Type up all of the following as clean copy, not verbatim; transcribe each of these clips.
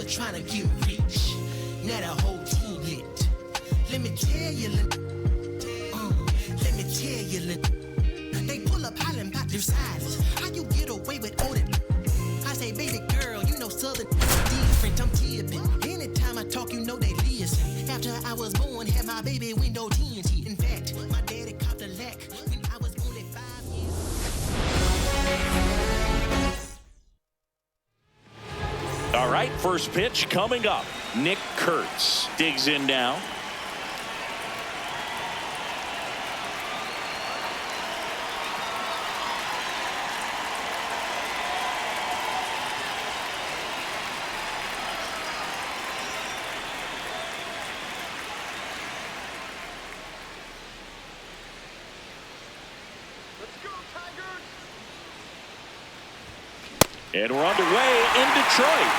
was trying to get rich. Now the whole team lit. Let me tell you, they pull up hollering about their sizes. How you get away with all that? I say, baby girl, you know Southern different. I'm tipping. Anytime I talk, you know they listen. After I was born, had my baby window TNT. In fact, my daddy copped a lack when I was only 5 years. All right, first pitch coming up. Nick Kurtz digs in now. And we're underway in Detroit.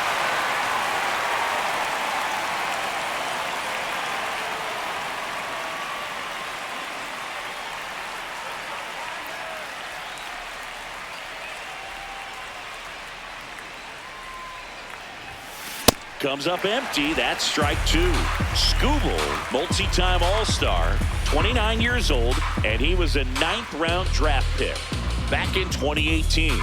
Comes up empty. That's strike two. Skubal, multi-time All-Star, 29 years old, and he was a 9th-round draft pick back in 2018.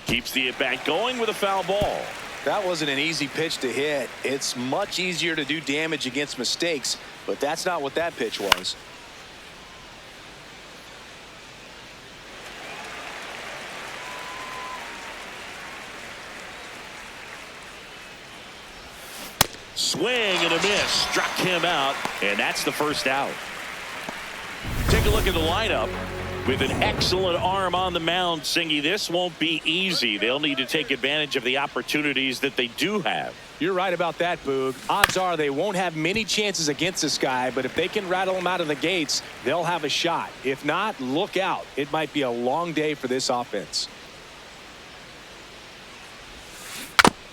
Keeps the at-bat going with a foul ball. That wasn't an easy pitch to hit. It's much easier to do damage against mistakes, but that's not what that pitch was. Swing and a miss. Struck him out, and that's the first out. Take a look at the lineup. With an excellent arm on the mound, Singy, this won't be easy. They'll need to take advantage of the opportunities that they do have. You're right about that, Boog. Odds are they won't have many chances against this guy, but if they can rattle him out of the gates, they'll have a shot. If not, look out. It might be a long day for this offense.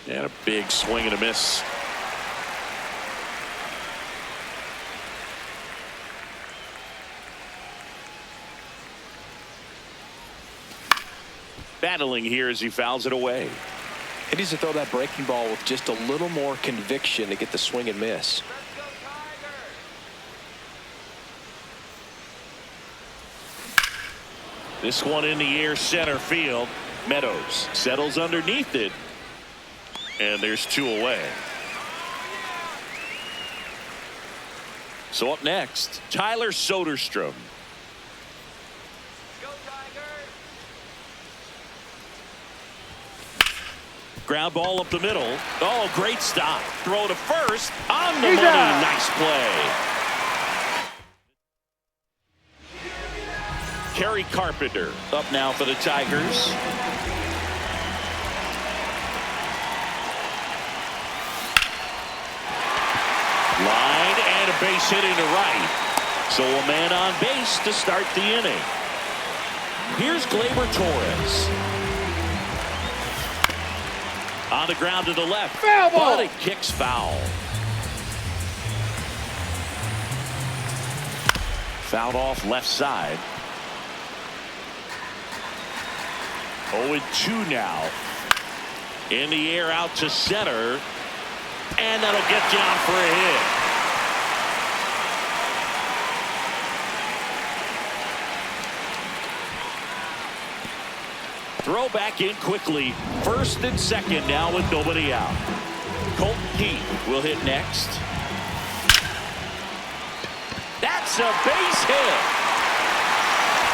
And a big swing and a miss. Battling here as he fouls it away. He needs to throw that breaking ball with just a little more conviction to get the swing and miss. This one in the air, center field. Meadows settles underneath it, and there's two away. So up next, Tyler Soderstrom. Ground ball up the middle. Oh, great stop. Throw to first. On the money. Nice play. Kerry Carpenter up now for the Tigers. Line and a base hit into right. So a man on base to start the inning. Here's Gleyber Torres. On the ground to the left. Foul ball. But it kicks foul. Fouled off left side. 0-2 now. In the air out to center. And that'll get down for a hit. Throw back in quickly. First and second now with nobody out. Colton Heath will hit next. That's a base hit.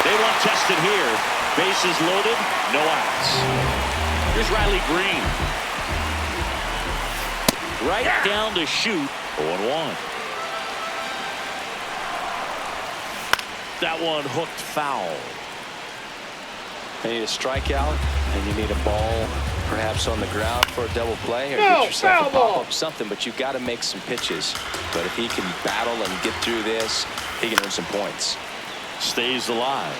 They want tested here. Bases loaded, no outs. Here's Riley Green. Right down to shoot. 0-1. That one hooked foul. You need a strikeout, and you need a ball perhaps on the ground for a double play, or get yourself a pop-up something, but you've got to make some pitches. But if he can battle and get through this, he can earn some points. Stays alive.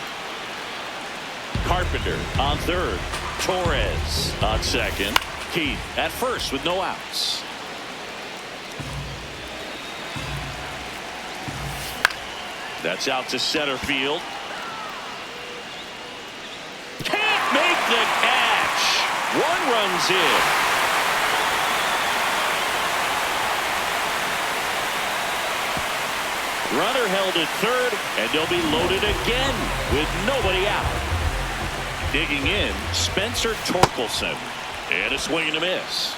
Carpenter on third. Torres on second. Keith at first with no outs. That's out to center field. the catch. 1 run's in. Runner held at third, and they'll be loaded again with nobody out. Digging in, Spencer Torkelson. And a swing and a miss.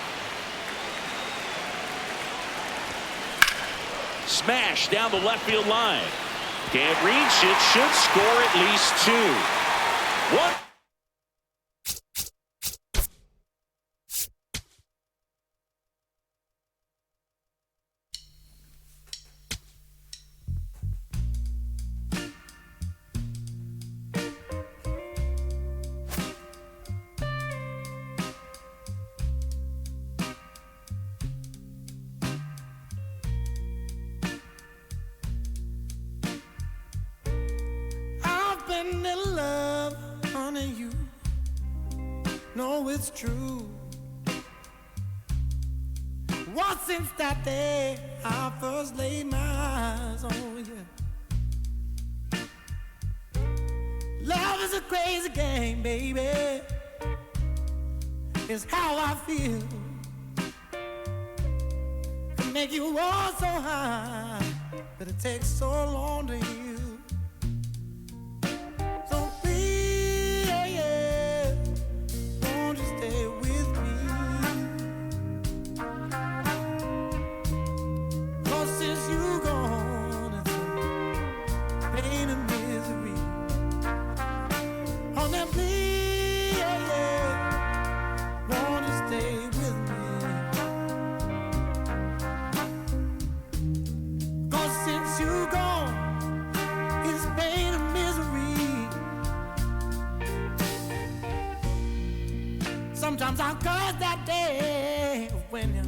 Smash down the left field line. Can't reach it. Should score at least 2. 1. In love, honey, you know it's true. What since that day I first laid my eyes on you. Love is a crazy game, baby. It's how I feel. Can make you walk so high, but it takes so long to heal. Sometimes I curse that day when you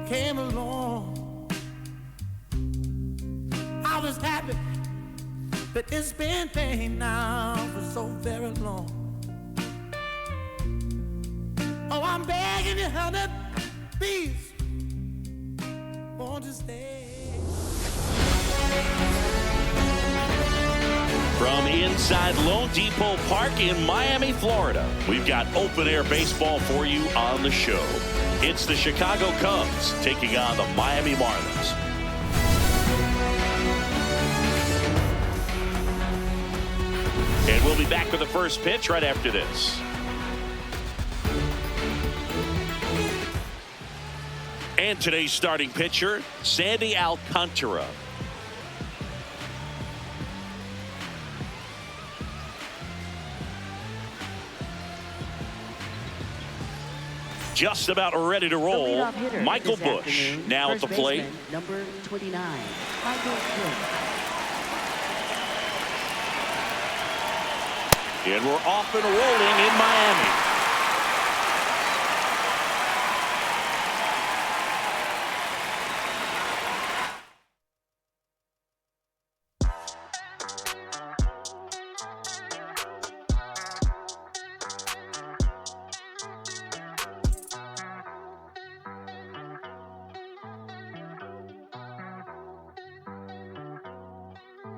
came along. I was happy, but it's been pain now for so very long. Oh, I'm begging you, honey, please, won't you stay? From inside Lone Depot Park in Miami, Florida, we've got open-air baseball for you on the show. It's the Chicago Cubs taking on the Miami Marlins. And we'll be back with the first pitch right after this. And today's starting pitcher, Sandy Alcantara. Just about ready to roll. Michael Bush now at the plate. Number 29, Michael Bush. And we're off and rolling in Miami.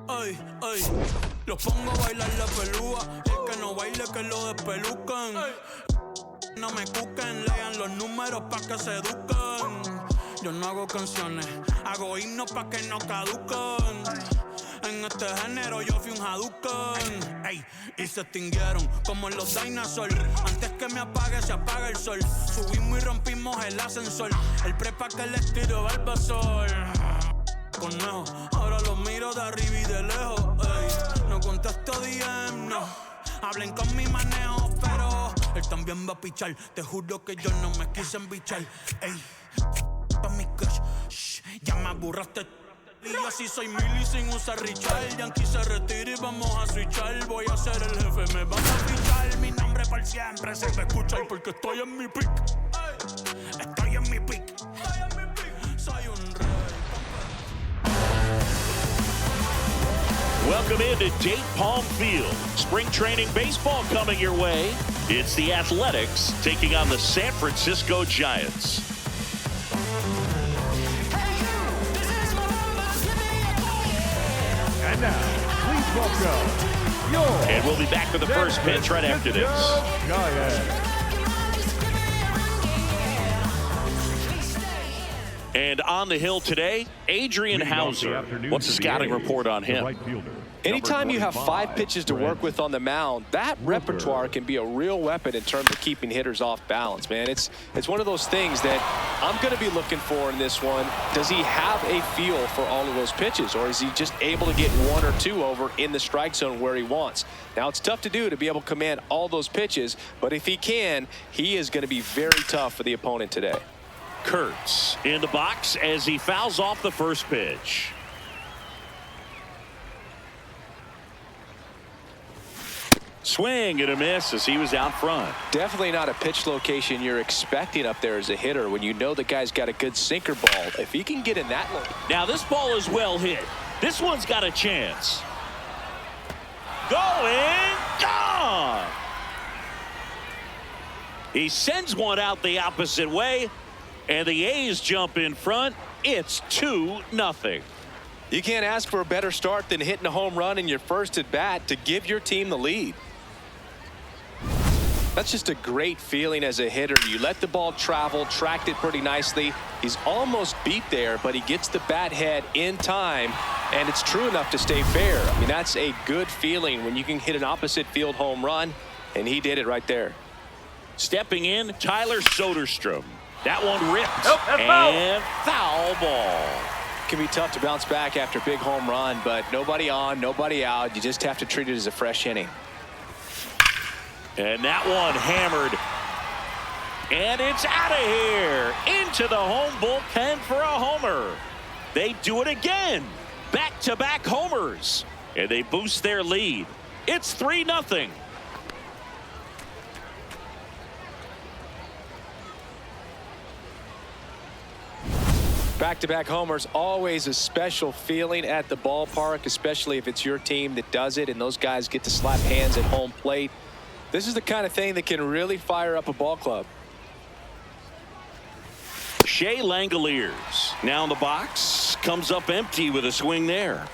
Ay, ay, los pongo a bailar la pelúa. El que no baile que lo despelucan. No me cuquen, lean los números pa' que se eduquen. Yo no hago canciones, hago himnos pa' que no caduquen. En este género yo fui un Hadouken. Ey, y se extinguieron como los dinosaurs. Antes que me apague, se apaga el sol. Subimos y rompimos el ascensor. El prepa que les tiro Barbasol. Conejo, ahora los miro de arriba y de lejos. Ey, no contesto DM, no. Hablen con mi manejo, pero él también va a pichar. Te juro que yo no me quise embichar. Ey, pa' mi crush, shh, ya me aburraste. Y yo así soy Milly sin usar Richard. Yankee se retira y vamos a switchar. Voy a ser el jefe, me van a fichar. Mi nombre para siempre se me escucha porque estoy en mi pick. Estoy en mi pick. Soy un rey. Welcome into Date Palm Field. Spring training baseball coming your way. It's the Athletics taking on the San Francisco Giants. And now, please welcome And we'll be back with the first pitch right after this. And on the hill today, Adrian Hauser. What's the scouting report on him? Anytime you have 5 pitches to work with on the mound, that repertoire can be a real weapon in terms of keeping hitters off balance, man. It's one of those things that I'm going to be looking for in this one. Does he have a feel for all of those pitches, or is he just able to get 1 or 2 over in the strike zone where he wants? Now, it's tough to do to be able to command all those pitches, but if he can, he is going to be very tough for the opponent today. Kurtz in the box as he fouls off the first pitch. Swing and a miss as he was out front. Definitely not a pitch location you're expecting up there as a hitter when you know the guy's got a good sinker ball. If he can get in that location. Now this ball is well hit. This one's got a chance. Going, gone. He sends one out the opposite way, and the A's jump in front. It's 2-0. You can't ask for a better start than hitting a home run in your first at bat to give your team the lead. That's just a great feeling as a hitter. You let the ball travel, tracked it pretty nicely. He's almost beat there, but he gets the bat head in time, and it's true enough to stay fair. I mean, that's a good feeling when you can hit an opposite field home run, and he did it right there. Stepping in, Tyler Soderstrom. That one ripped, and foul ball. It can be tough to bounce back after a big home run, but nobody on, nobody out. You just have to treat it as a fresh inning. And that one hammered. And it's out of here. Into the home bullpen for a homer. They do it again. Back-to-back homers. And they boost their lead. It's 3-0. Back-to-back homers, always a special feeling at the ballpark, especially if it's your team that does it and those guys get to slap hands at home plate. This is the kind of thing that can really fire up a ball club. Shea Langoliers now in the box, comes up empty with a swing there.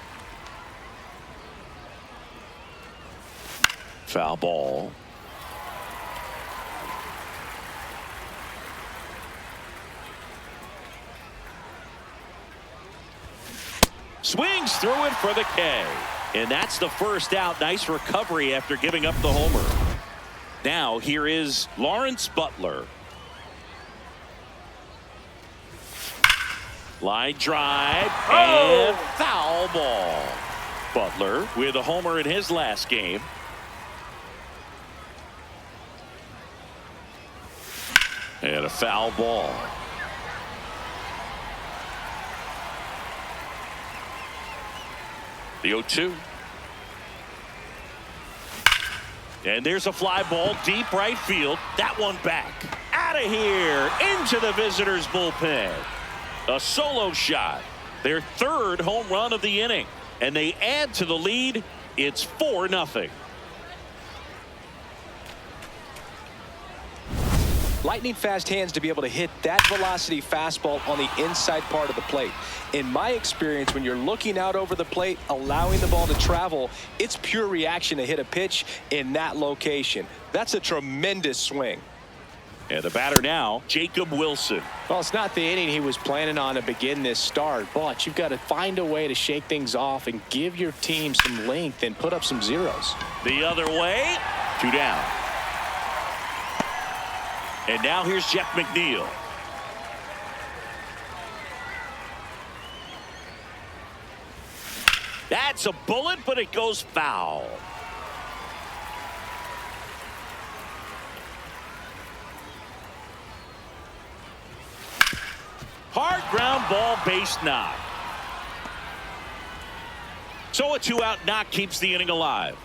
Foul ball. Swings through it for the K. And that's the first out. Nice recovery after giving up the homer. Now here is Lawrence Butler. Line drive and foul ball. Butler with a homer in his last game. And a foul ball. The 0-2. And there's a fly ball deep right field. That one back. Out of here. Into the visitors' bullpen. A solo shot. Their 3rd home run of the inning. And they add to the lead. It's 4-0. Lightning fast hands to be able to hit that velocity fastball on the inside part of the plate. In my experience, when you're looking out over the plate, allowing the ball to travel, it's pure reaction to hit a pitch in that location. That's a tremendous swing. And the batter now, Jacob Wilson. Well, it's not the inning he was planning on to begin this start, but you've got to find a way to shake things off and give your team some length and put up some zeros. The other way, 2 down. And now here's Jeff McNeil. That's a bullet, but it goes foul. Hard ground ball, base knock. So a 2-out knock keeps the inning alive.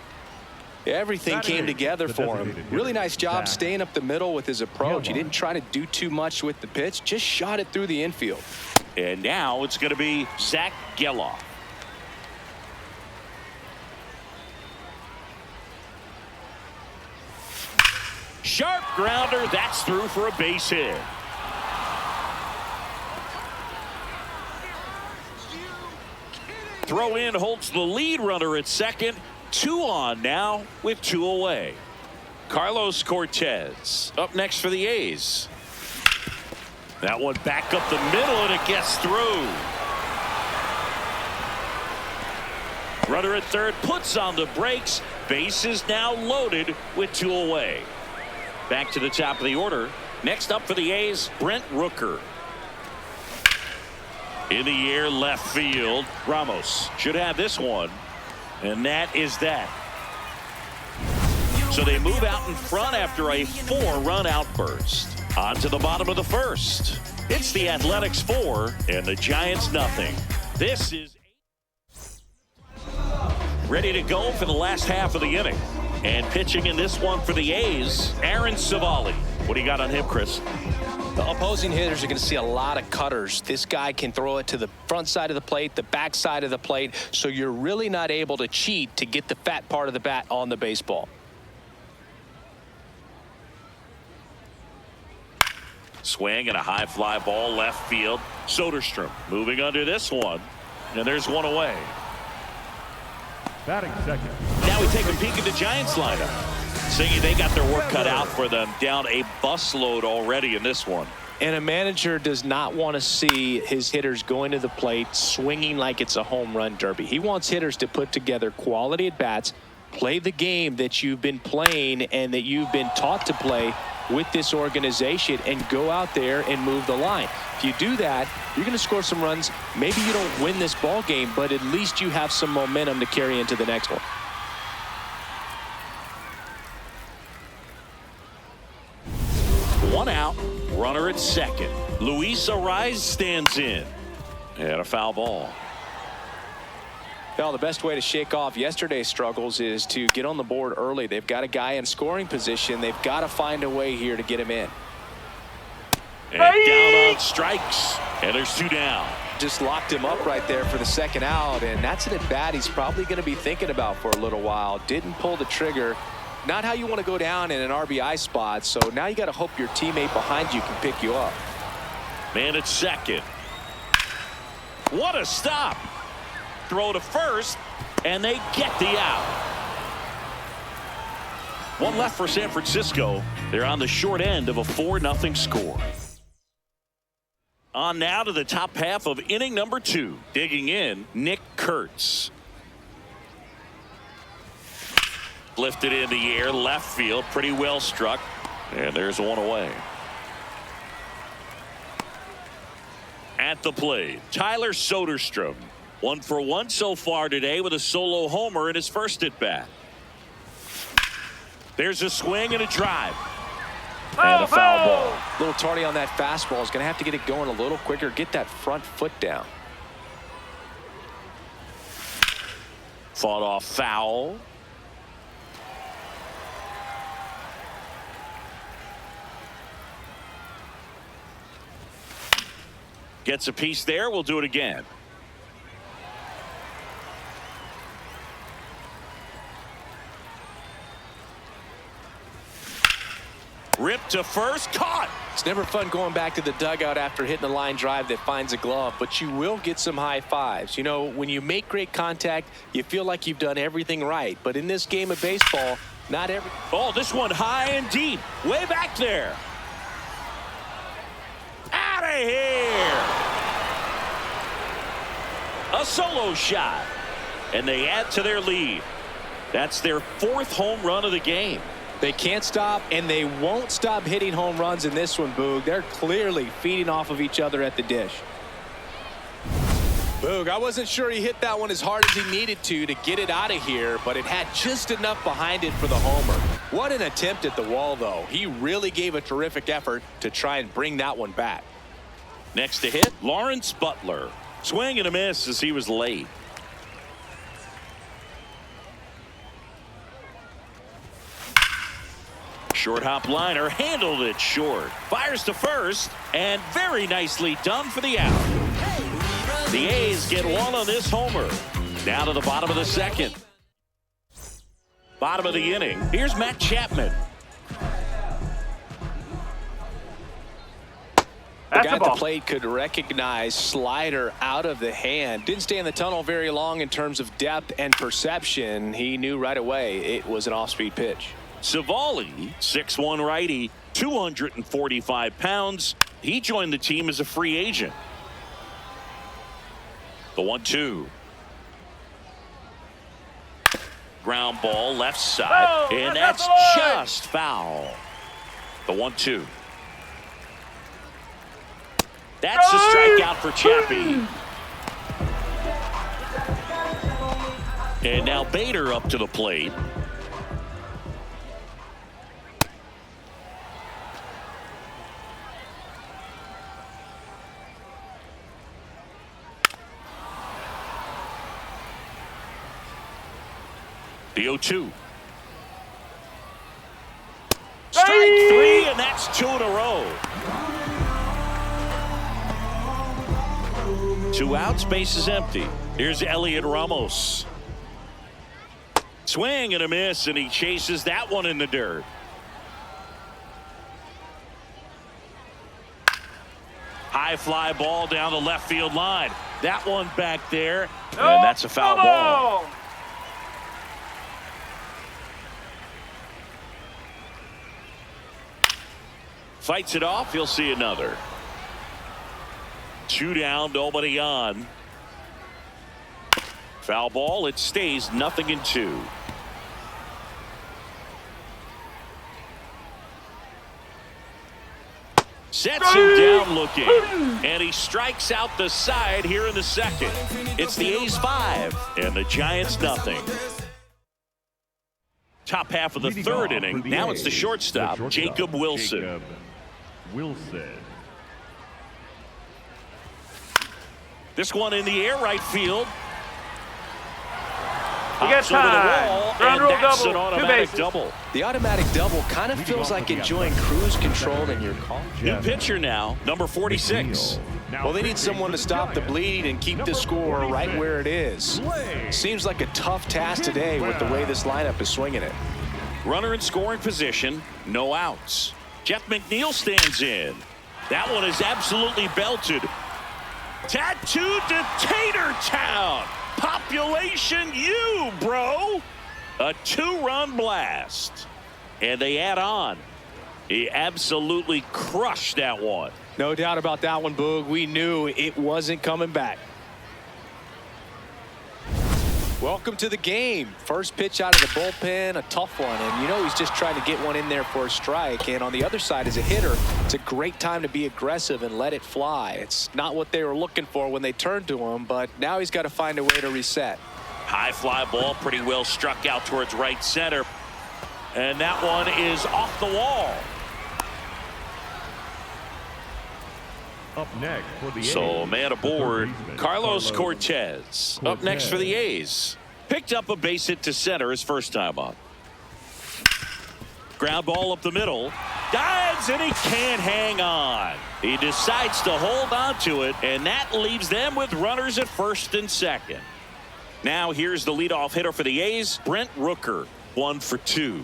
Everything came together for him. Really nice job staying up the middle with his approach. He didn't try to do too much with the pitch, just shot it through the infield. And now it's going to be Zach Geloff. Sharp grounder, that's through for a base hit. Throw in holds the lead runner at second. 2 on now with 2 away. Carlos Cortez up next for the A's. That one back up the middle, and it gets through. Runner at third puts on the brakes. Base is now loaded with 2 away. Back to the top of the order. Next up for the A's, Brent Rooker. In the air, left field. Ramos should have this one. And that is that. So they move out in front after a 4-run outburst. On to the bottom of the first. It's the Athletics 4 and the Giants nothing. This is ready to go for the last half of the inning. And pitching in this one for the A's, Aaron Savali. What do you got on him, Chris? The opposing hitters are going to see a lot of cutters. This guy can throw it to the front side of the plate, the back side of the plate, so you're really not able to cheat to get the fat part of the bat on the baseball. Swing and a high fly ball left field. Soderstrom moving under this one, and there's 1 away. Batting second. Now we take a peek at the Giants lineup. Singy, they got their work cut out for them, down a busload already in this one. And a manager does not want to see his hitters going to the plate swinging like it's a home run derby. He wants hitters to put together quality at bats, play the game that you've been playing and that you've been taught to play with this organization, and go out there and move the line. If you do that, you're going to score some runs. Maybe you don't win this ball game, but at least you have some momentum to carry into the next one. One out, runner at second. Luis Arraez stands in. And a foul ball. Well, the best way to shake off yesterday's struggles is to get on the board early. They've got a guy in scoring position. They've got to find a way here to get him in. And down on strikes. And there's 2 down. Just locked him up right there for the second out, and that's an at-bat he's probably going to be thinking about for a little while. Didn't pull the trigger. Not how you want to go down in an RBI spot, so now you got to hope your teammate behind you can pick you up. Man at second. What a stop. Throw to first, and they get the out. 1 left for San Francisco. They're on the short end of a 4-0 score. On now to the top half of inning number 2. Digging in, Nick Kurtz. Lifted in the air, left field, pretty well struck. And there's 1 away. At the plate, Tyler Soderstrom. 1 for 1 so far today with a solo homer in his first at bat. There's a swing and a drive. And a foul ball. A little tardy on that fastball. Is going to have to get it going a little quicker. Get that front foot down. Fought off foul. Gets a piece there. We'll do it again. Ripped to first, caught. It's never fun going back to the dugout after hitting a line drive that finds a glove, but you will get some high fives. You know, when you make great contact, you feel like you've done everything right. But in this game of baseball, not every. Oh, this one high and deep, way back there. Out of here. A solo shot, and they add to their lead. That's their 4th home run of the game. They can't stop, and they won't stop hitting home runs in this one, Boog. They're clearly feeding off of each other at the dish. Boog, I wasn't sure he hit that one as hard as he needed to get it out of here, but it had just enough behind it for the homer. What an attempt at the wall, though. He really gave a terrific effort to try and bring that one back. Next to hit, Lawrence Butler. Swing and a miss as he was late. Short hop liner, handled it short. Fires to first, and very nicely done for the out. The A's get 1 on this homer. Down to the bottom of the second. Bottom of the inning. Here's Matt Chapman. The guy at the plate could recognize slider out of the hand. Didn't stay in the tunnel very long in terms of depth and perception. He knew right away it was an off-speed pitch. Savali, 6'1" righty, 245 pounds. He joined the team as a free agent. The 1-2. Ground ball left side, and that's just foul. The 1-2. That's a strikeout for Chappie. And now Bader up to the plate. The 0-2. Strike three, and that's 2 in a row. 2 outs, base is empty. Here's Elliot Ramos. Swing and a miss, and he chases that one in the dirt. High fly ball down the left field line. That one back there, and that's a foul ball. Fights it off. He'll see another. 2 down, nobody on. Foul ball. It stays 0-2. Sets him down looking, and he strikes out the side here in the second. It's the A's 5 and the Giants nothing. Top half of the third inning. Now it's the shortstop, Jacob Wilson. This one in the air, right field. We got time. Ground rule that's double. an automatic double. The automatic double kind of feels like enjoying cruise control in your car. New pitcher now, number 46. Well, they need someone to stop the bleed and keep the score right where it is. Seems like a tough task today with the way this lineup is swinging it. Runner in scoring position, no outs. Jeff McNeil stands in. That one is absolutely belted. Tattooed to Tatertown. Population you, bro. A 2-run blast. And they add on. He absolutely crushed that one. No doubt about that one, Boog. We knew it wasn't coming back. Welcome to the game. First pitch out of the bullpen, a tough one. And you know he's just trying to get one in there for a strike. And on the other side, as a hitter, it's a great time to be aggressive and let it fly. It's not what they were looking for when they turned to him, but now he's got to find a way to reset. High fly ball, pretty well struck out towards right center. And that one is off the wall. Up next for the A's. So man aboard, Carlos Cortez. Up next for the A's. Picked up a base hit to center his first time up. Ground ball up the middle. Dives, and he can't hang on. He decides to hold on to it, and that leaves them with runners at first and second. Now here's the leadoff hitter for the A's, Brent Rooker, 1 for 2.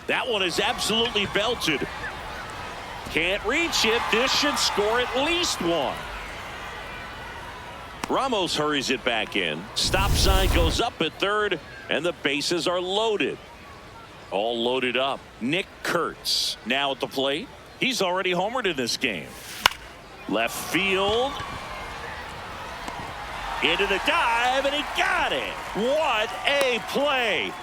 That one is absolutely belted. Can't reach it. This should score at least 1. Ramos hurries it back in. Stop sign goes up at third, and the bases are loaded. All loaded up. Nick Kurtz now at the plate. He's already homered in this game. Left field. Into the dive, and he got it. What a play.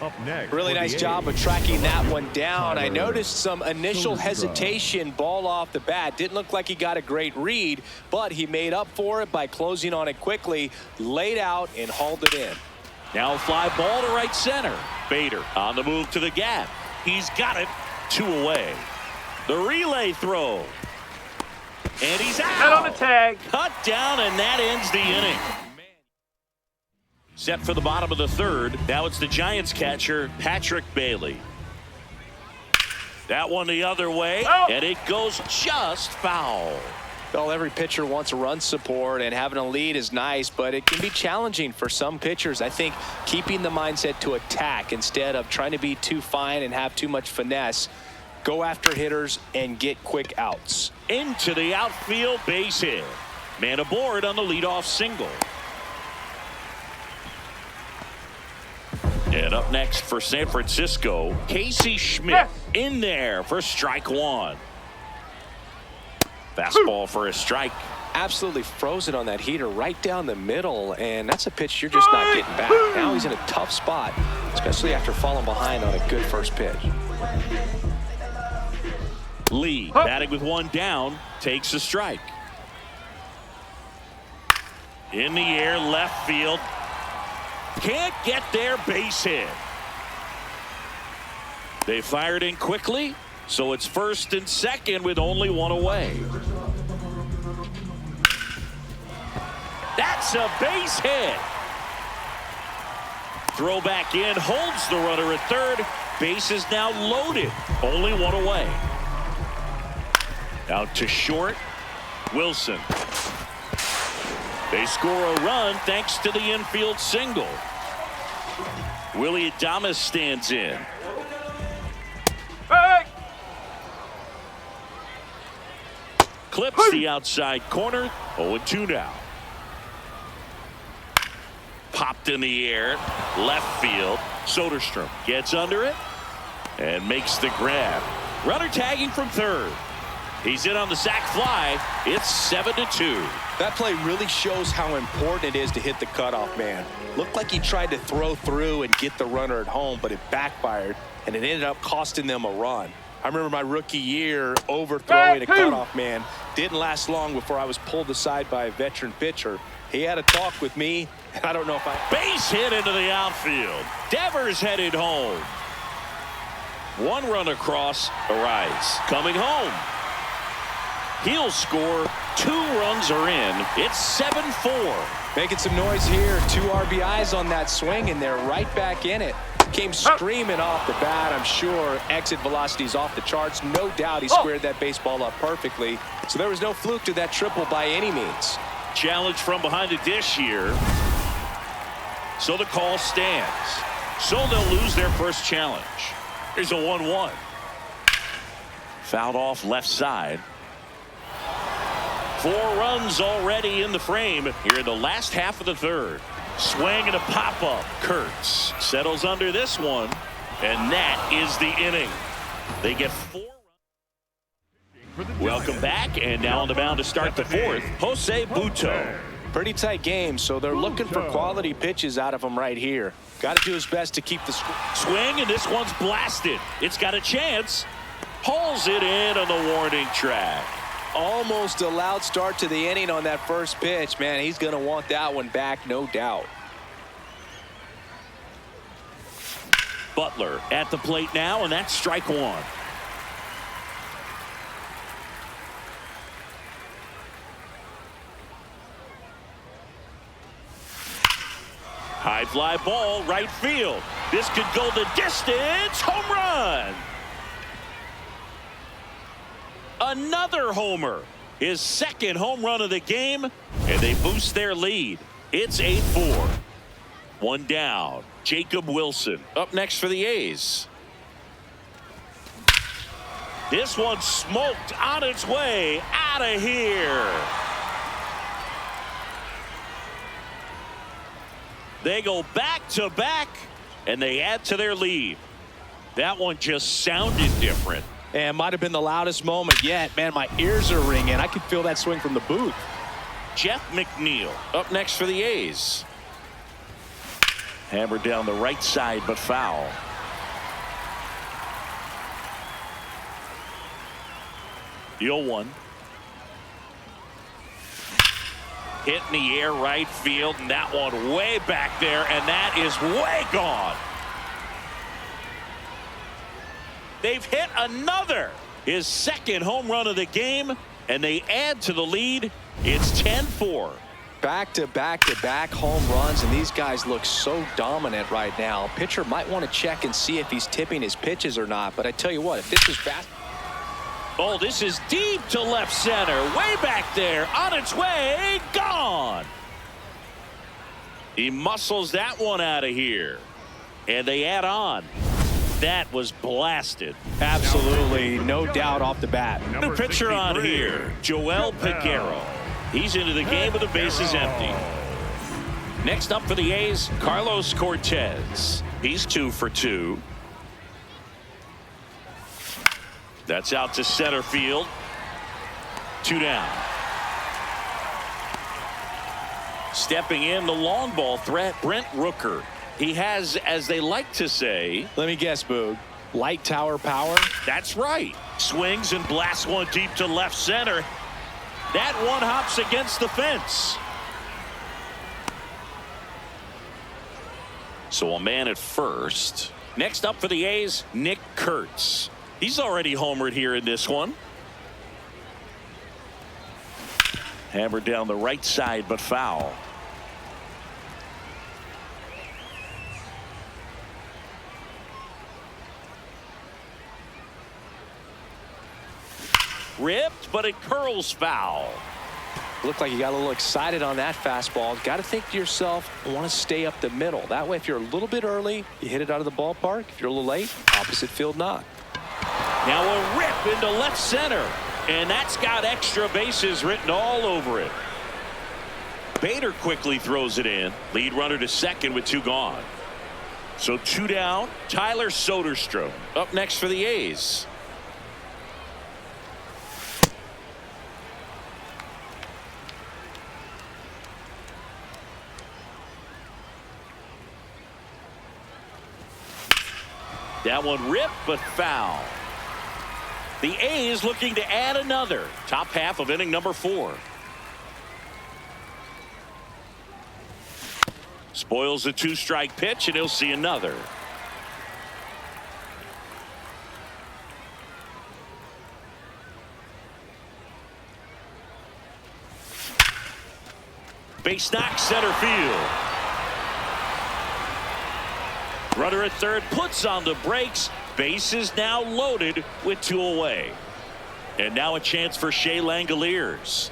Up next, really nice job of tracking that one down. I noticed some initial hesitation, ball off the bat. Didn't look like he got a great read, but he made up for it by closing on it quickly, laid out, and hauled it in. Now a fly ball to right center. Bader on the move to the gap. He's got it. 2 away. The relay throw. And he's out. Head on the tag. Cut down, and that ends the inning. Set for the bottom of the third. Now it's the Giants catcher, Patrick Bailey. That one the other way, and it goes just foul. Well, every pitcher wants a run support, and having a lead is nice, but it can be challenging for some pitchers. I think keeping the mindset to attack instead of trying to be too fine and have too much finesse. Go after hitters and get quick outs. Into the outfield, base hit. Man aboard on the leadoff single. And up next for San Francisco, Casey Schmidt in there for strike one. Fastball for a strike. Absolutely frozen on that heater right down the middle, and that's a pitch you're just not getting back. Now he's in a tough spot, especially after falling behind on a good first pitch. Lee, batting with one down, takes a strike. In the air, left field. Can't get there, base hit. They fired in quickly, so it's first and second with only one away. That's a base hit. Throw back in, holds the runner at third. Base is now loaded, only one away. Out to short, Wilson. They score a run thanks to the infield single. Willie Adames stands in. Clips the outside corner. 0-2 now. Popped in the air, left field. Soderstrom gets under it and makes the grab. Runner tagging from third. He's in on the sac fly. It's 7-2. That play really shows how important it is to hit the cutoff man. Looked like he tried to throw through and get the runner at home, but it backfired, and it ended up costing them a run. I remember my rookie year overthrowing a cutoff man. Didn't last long before I was pulled aside by a veteran pitcher. He had a talk with me, and I don't know if I... Base hit into the outfield. Devers headed home. One run across, Arise coming home. He'll score. 2 runs are in. It's 7-4. Making some noise here. 2 RBIs on that swing, and they're right back in it. Came screaming off the bat. I'm sure exit velocity's off the charts. No doubt he squared that baseball up perfectly. So there was no fluke to that triple by any means. Challenge from behind the dish here. So the call stands. So they'll lose their first challenge. Here's a 1-1. Fouled off left side. 4 runs already in the frame here in the last half of the third. Swing and a pop-up. Kurtz settles under this one, and that is the inning. They get 4 runs. Welcome back, and now on the mound to start the fourth, Jose Butto. Pretty tight game, so they're looking for quality pitches out of him right here. Got to do his best to keep the score. Swing, and this one's blasted. It's got a chance. Pulls it in on the warning track. Almost a loud start to the inning on that first pitch. Man, he's going to want that one back, no doubt. Butler at the plate now, and that's strike one. High fly ball, right field. This could go the distance. Home run. Another homer. His second home run of the game, and they boost their lead. It's 8-4. One down. Jacob Wilson up next for the A's. This one smoked on its way out of here. They go back to back, and they add to their lead. That one just sounded different. And might have been the loudest moment yet. Man, my ears are ringing. I could feel that swing from the booth. Jeff McNeil up next for the A's. Hammered down the right side, but foul. The 0-1. Hit in the air, right field, and that one way back there, and that is way gone. They've hit another, his second home run of the game, and they add to the lead. It's 10-4. Back-to-back-to-back home runs, and these guys look so dominant right now. Pitcher might want to check and see if he's tipping his pitches or not, but I tell you what, if this is fast. Oh, this is deep to left center. Way back there. On its way. Gone. He muscles that one out of here. And they add on. That was blasted. Absolutely. No doubt off the bat. The pitcher on here, Joel Peguero. He's into the game with the bases empty. Next up for the A's, Carlos Cortez. He's 2 for 2. That's out to center field. 2 down. Stepping in, the long ball threat, Brent Rooker. He has, as they like to say, let me guess, Boog, light tower power. That's right. Swings and blasts one deep to left center. That one hops against the fence. So a man at first. Next up for the A's, Nick Kurtz. He's already homered here in this one. Hammered down the right side, but foul. Ripped, but it curls foul. Looked like you got a little excited on that fastball. Got to think to yourself, I want to stay up the middle. That way, if you're a little bit early, you hit it out of the ballpark. If you're a little late, opposite field knock. Now a rip into left center. And that's got extra bases written all over it. Bader quickly throws it in. Lead runner to second with 2 gone. So 2 down. Tyler Soderstrom up next for the A's. That one ripped, but foul. The A's looking to add another. Top half of inning number 4. Spoils a 2-strike pitch, and he'll see another. Base knock, center field. Runner at third puts on the brakes. Base is now loaded with 2 away. And now a chance for Shea Langoliers.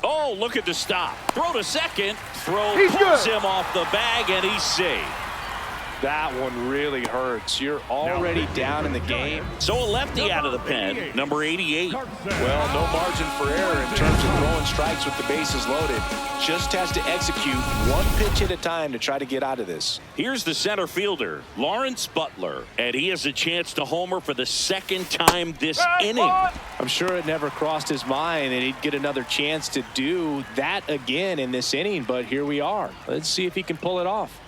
Oh, look at the stop. Throw to second. Throw pulls him off the bag, and he's safe. That one really hurts. You're already down in the game. So a lefty out of the pen, number 88. Well, no margin for error in terms of throwing strikes with the bases loaded. Just has to execute one pitch at a time to try to get out of this. Here's the center fielder, Lawrence Butler, and he has a chance to homer for the 2nd time this inning. I'm sure it never crossed his mind that he'd get another chance to do that again in this inning, but here we are. Let's see if he can pull it off.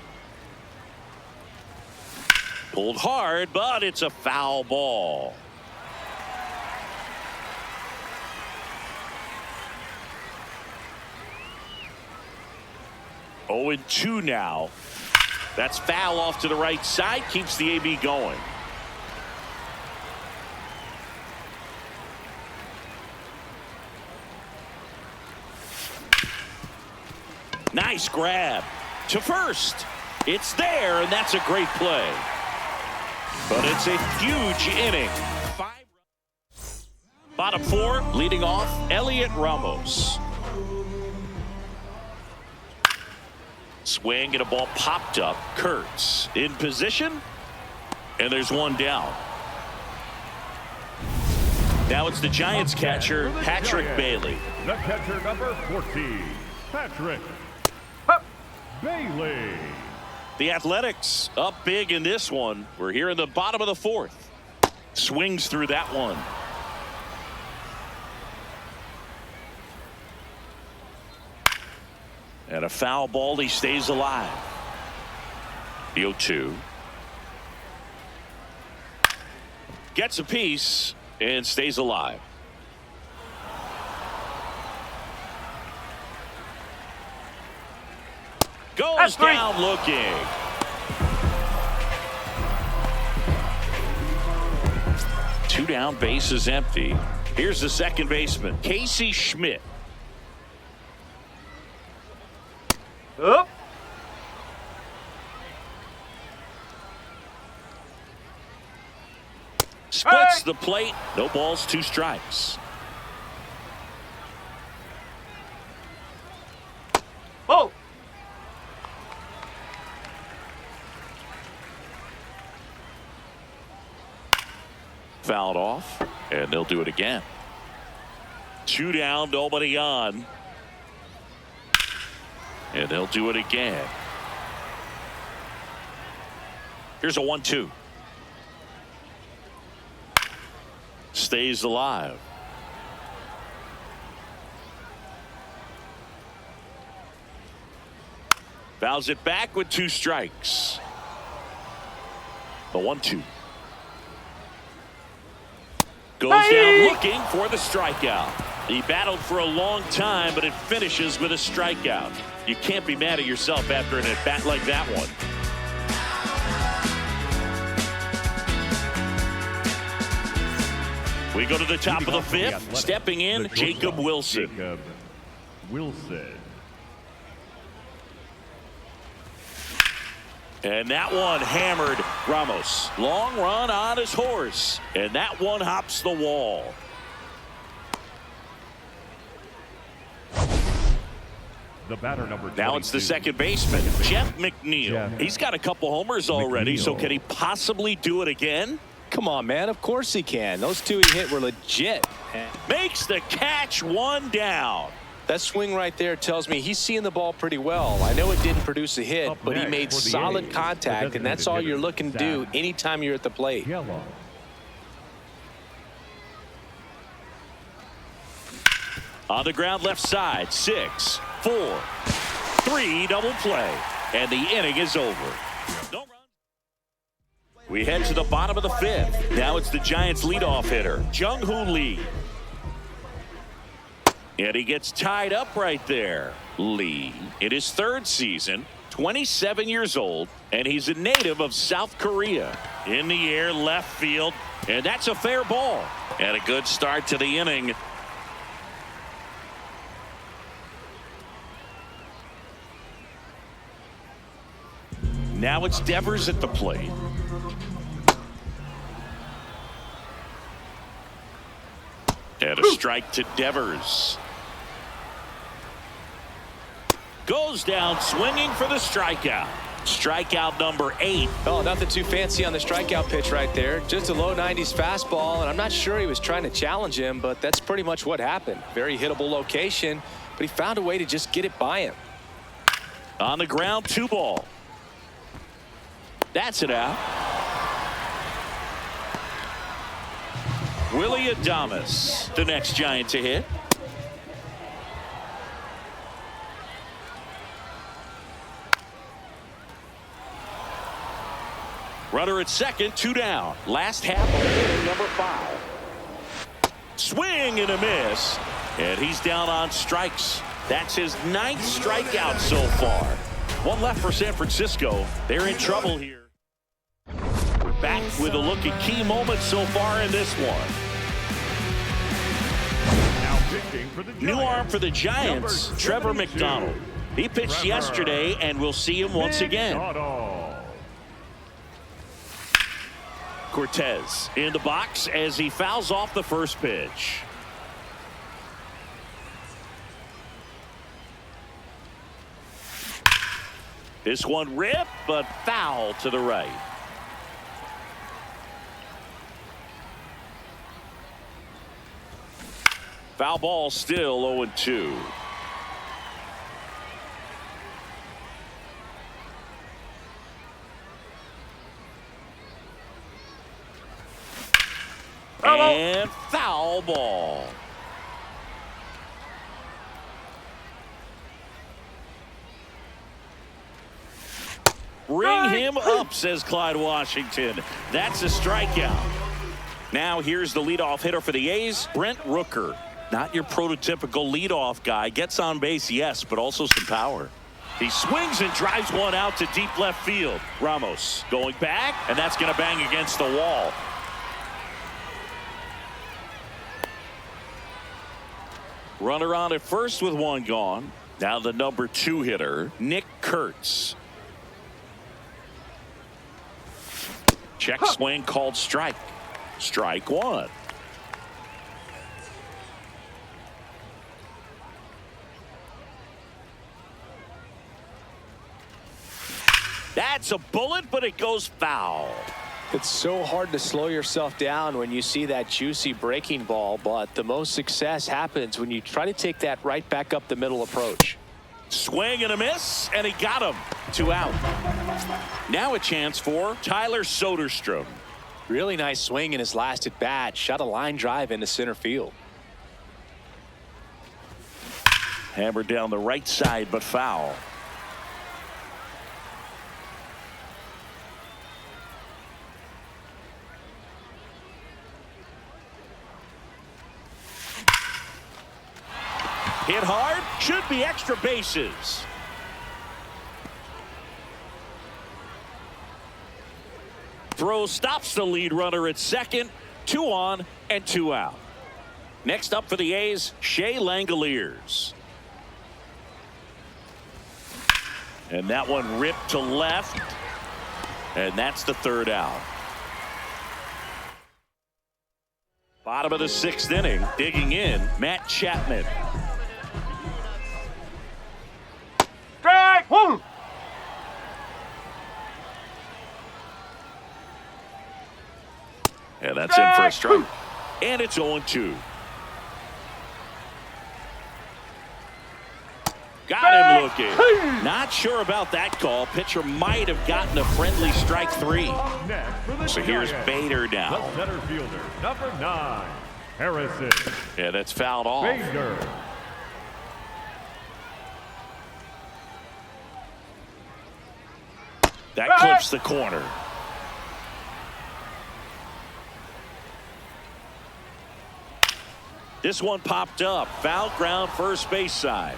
Pulled hard, but it's a foul ball. Oh, and 2 now. That's foul off to the right side. Keeps the AB going. Nice grab to first. It's there, and that's a great play. But it's a huge inning. 5. Bottom 4, leading off, Elliot Ramos. Swing and a ball popped up. Kurtz in position, and there's 1 down. Now it's the Giants catcher, Patrick Bailey. The catcher, number 14, Patrick Bailey. The Athletics up big in this one. We're here in the bottom of the 4th. Swings through that one. And a foul ball. He stays alive. The 0-2. Gets a piece and stays alive. Goes down looking. Two down, base is empty. Here's the second baseman, Casey Schmidt. splits the plate. No balls, 2 strikes. Oh. Fouled off, and they'll do it again. 2 down, nobody on. And they'll do it again. Here's a 1-2. Stays alive. Fouls it back with 2 strikes. The 1-2. Goes down looking for the strikeout. He battled for a long time, but it finishes with a strikeout. You can't be mad at yourself after an at-bat like that one. We go to the top of the 5th. Stepping in, Jacob Wilson. Jacob Wilson. And that one hammered Ramos. Long run on his horse. And that one hops the wall. The batter number 22. Now it's the second baseman, Jeff McNeil. He's got a couple homers already, so can he possibly do it again? Come on, man. Of course he can. Those 2 he hit were legit. Makes the catch, 1 down. That swing right there tells me he's seeing the ball pretty well. I know it didn't produce a hit, but he made solid contact, and that's all you're looking to do anytime you're at the plate. Yellow. On the ground left side, 6, 4, 3, double play. And the inning is over. No run. We head to the bottom of the 5th. Now it's the Giants leadoff hitter, Jung-Hoo Lee. And he gets tied up right there. Lee, in his 3rd season, 27 years old, and he's a native of South Korea. In the air, left field, and that's a fair ball. And a good start to the inning. Now it's Devers at the plate. And a strike to Devers. Goes down swinging for the strikeout. Strikeout number 8. Oh, nothing too fancy on the strikeout pitch right there. Just a low 90s fastball, and I'm not sure he was trying to challenge him, but that's pretty much what happened. Very hittable location, but he found a way to just get it by him. On the ground, 2 ball. That's it out. Willie Adames, the next Giant to hit. Runner at second, 2 down. Last half of inning number 5. Swing and a miss. And he's down on strikes. That's his 9th strikeout so far. 1 left for San Francisco. They're in trouble here. We're back with a look at key moments so far in this one. Now pitching for the Giants. New arm for the Giants, Trevor McDonald. He pitched yesterday, and we'll see him once again. Cortez in the box as he fouls off the first pitch. This one ripped, but foul to the right. Foul ball, still 0-2. And foul ball. Bring him up, says Clyde Washington. That's a strikeout. Now here's the leadoff hitter for the A's, Brent Rooker. Not your prototypical leadoff guy. Gets on base, yes, but also some power. He swings and drives one out to deep left field. Ramos going back, and that's going to bang against the wall. Runner on at first with 1 gone. Now the number 2 hitter, Nick Kurtz. Check swing called strike. Strike one. That's a bullet, but it goes foul. It's so hard to slow yourself down when you see that juicy breaking ball, but the most success happens when you try to take that right back up the middle approach. Swing and a miss, and he got him. 2 out. Now a chance for Tyler Soderstrom. Really nice swing in his last at bat. Shot a line drive into center field. Hammered down the right side, but foul. Hit hard, should be extra bases. Throw stops the lead runner at second. 2 on and 2 out. Next up for the A's, Shea Langoliers. And that one ripped to left. And that's the 3rd out. Bottom of the 6th inning, digging in, Matt Chapman. Strike one. And that's in for a strike. And it's 0-2. Got him looking. Not sure about that call. Pitcher might have gotten a friendly strike 3. So here's Bader now. The center fielder, number 9, Harrison. Yeah, that's fouled off. Bader. That clips the corner. This one popped up. Foul ground, first base side.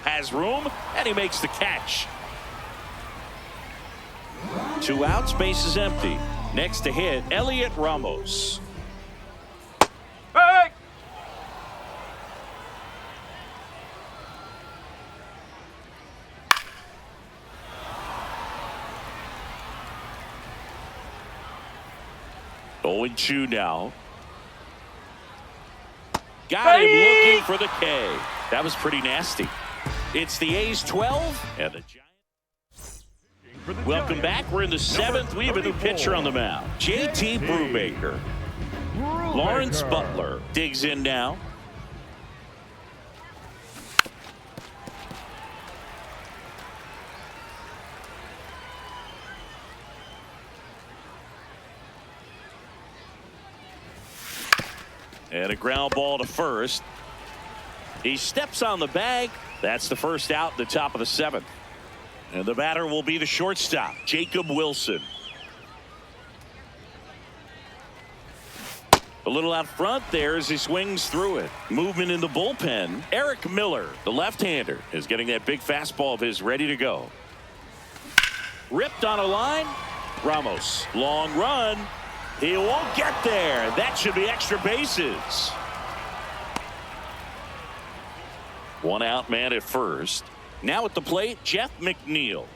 Has room, and he makes the catch. 2 outs, base is empty. Next to hit, Elliot Ramos. Hey. 0-2 now. Got him looking for the K. That was pretty nasty. It's the A's 12 and the Giants. Welcome back. We're in the 7th. We have a new pitcher on the mound. JT Brubaker. Lawrence Butler digs in now. And a ground ball to first. He steps on the bag. That's the first out in the top of the 7th. And the batter will be the shortstop, Jacob Wilson. A little out front there as he swings through it. Movement in the bullpen. Eric Miller, the left-hander, is getting that big fastball of his ready to go. Ripped on a line. Ramos, long run. He won't get there. That should be extra bases. 1 out man at first. Now at the plate, Jeff McNeil.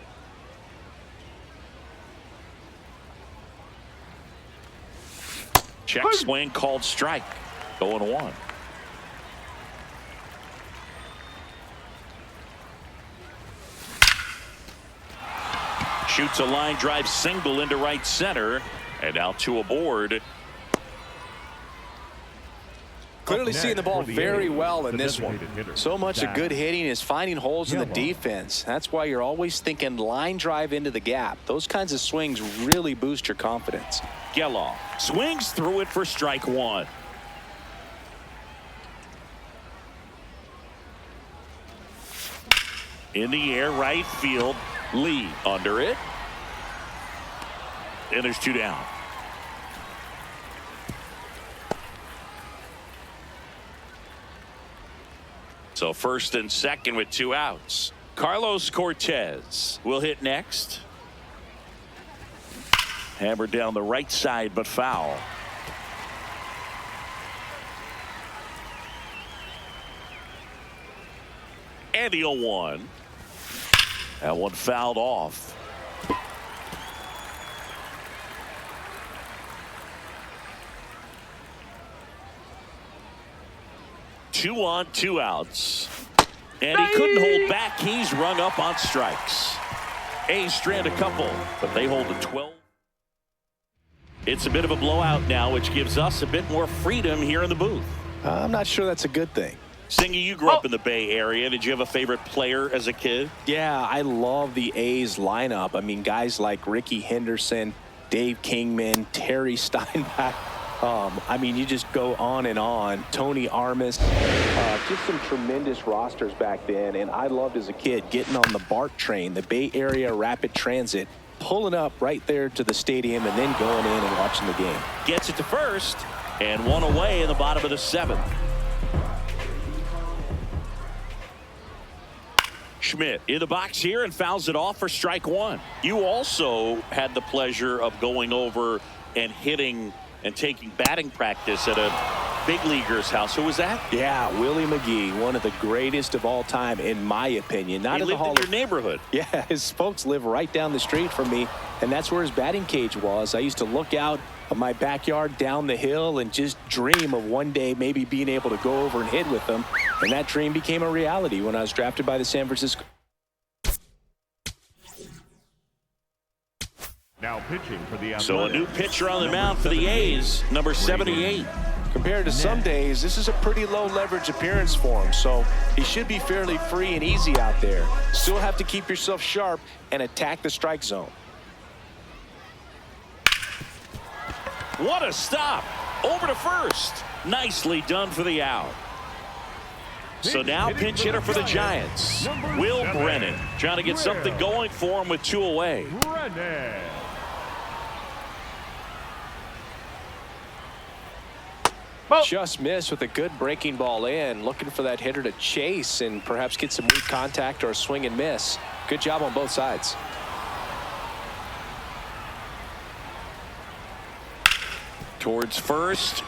Check swing called strike. 0-1. Shoots a line drive single into right center. And now 2 aboard. Clearly seeing the ball very well in this one. So much of good hitting is finding holes in the defense. That's why you're always thinking line drive into the gap. Those kinds of swings really boost your confidence. Geloff swings through it for strike 1. In the air, right field. Lee under it. And there's 2 down. So first and second with 2 outs. Carlos Cortez will hit next. Hammered down the right side, but foul. And the 0-1. That one fouled off. 2 on, 2 outs. And he couldn't hold back. He's rung up on strikes. A's strand a couple, but they hold a 12. It's a bit of a blowout now, which gives us a bit more freedom here in the booth. I'm not sure that's a good thing. Singy, you grew up in the Bay Area. Did you have a favorite player as a kid? Yeah, I love the A's lineup. I mean, guys like Ricky Henderson, Dave Kingman, Terry Steinbach. I mean, you just go on and on. Tony Armas, just some tremendous rosters back then. And I loved as a kid getting on the BART train, the Bay Area Rapid Transit, pulling up right there to the stadium and then going in and watching the game. Gets it to first and 1 away in the bottom of the 7th. Schmidt in the box here and fouls it off for strike 1. You also had the pleasure of going over and hitting and taking batting practice at a big leaguer's house. Who was that? Yeah, Willie McGee, one of the greatest of all time, in my opinion. Not he in the lived in your neighborhood. Yeah, his folks live right down the street from me, and that's where his batting cage was. I used to look out of my backyard down the hill and just dream of one day maybe being able to go over and hit with them. And that dream became a reality when I was drafted by the San Francisco. Now pitching for the Athletics. So a new pitcher on the mound for the A's, number 78. Compared to some days, this is a pretty low leverage appearance for him, so he should be fairly free and easy out there. Still have to keep yourself sharp and attack the strike zone. What a stop. Over to first. Nicely done for the out. So now pinch hitter for the Giants, Will Brennan, trying to get something going for him with 2 away. Brennan. Just missed with a good breaking ball in, looking for that hitter to chase and perhaps get some weak contact or a swing and miss. Good job on both sides. Towards first.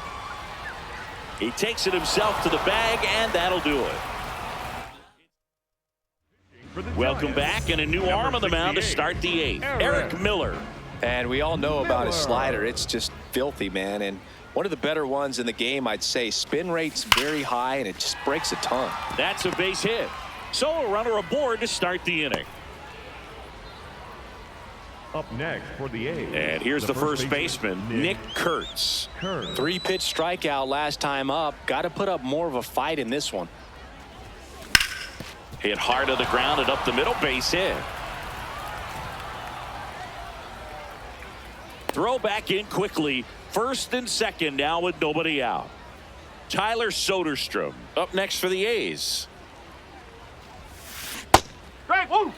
He takes it himself to the bag, and that'll do it. Welcome back, and a new arm on the mound to start the 8th. Eric Miller. And we all know about his slider. It's just filthy, man. And one of the better ones in the game, I'd say. Spin rate's very high, and it just breaks a ton. That's a base hit. So a runner aboard to start the inning. Up next for the A's. And here's the first baseman, Nick Kurtz. 3-pitch strikeout last time up. Got to put up more of a fight in this one. Hit hard to the ground and up the middle, base hit. Throw back in quickly. First and second now with nobody out. Tyler Soderstrom up next for the A's. Strike 1.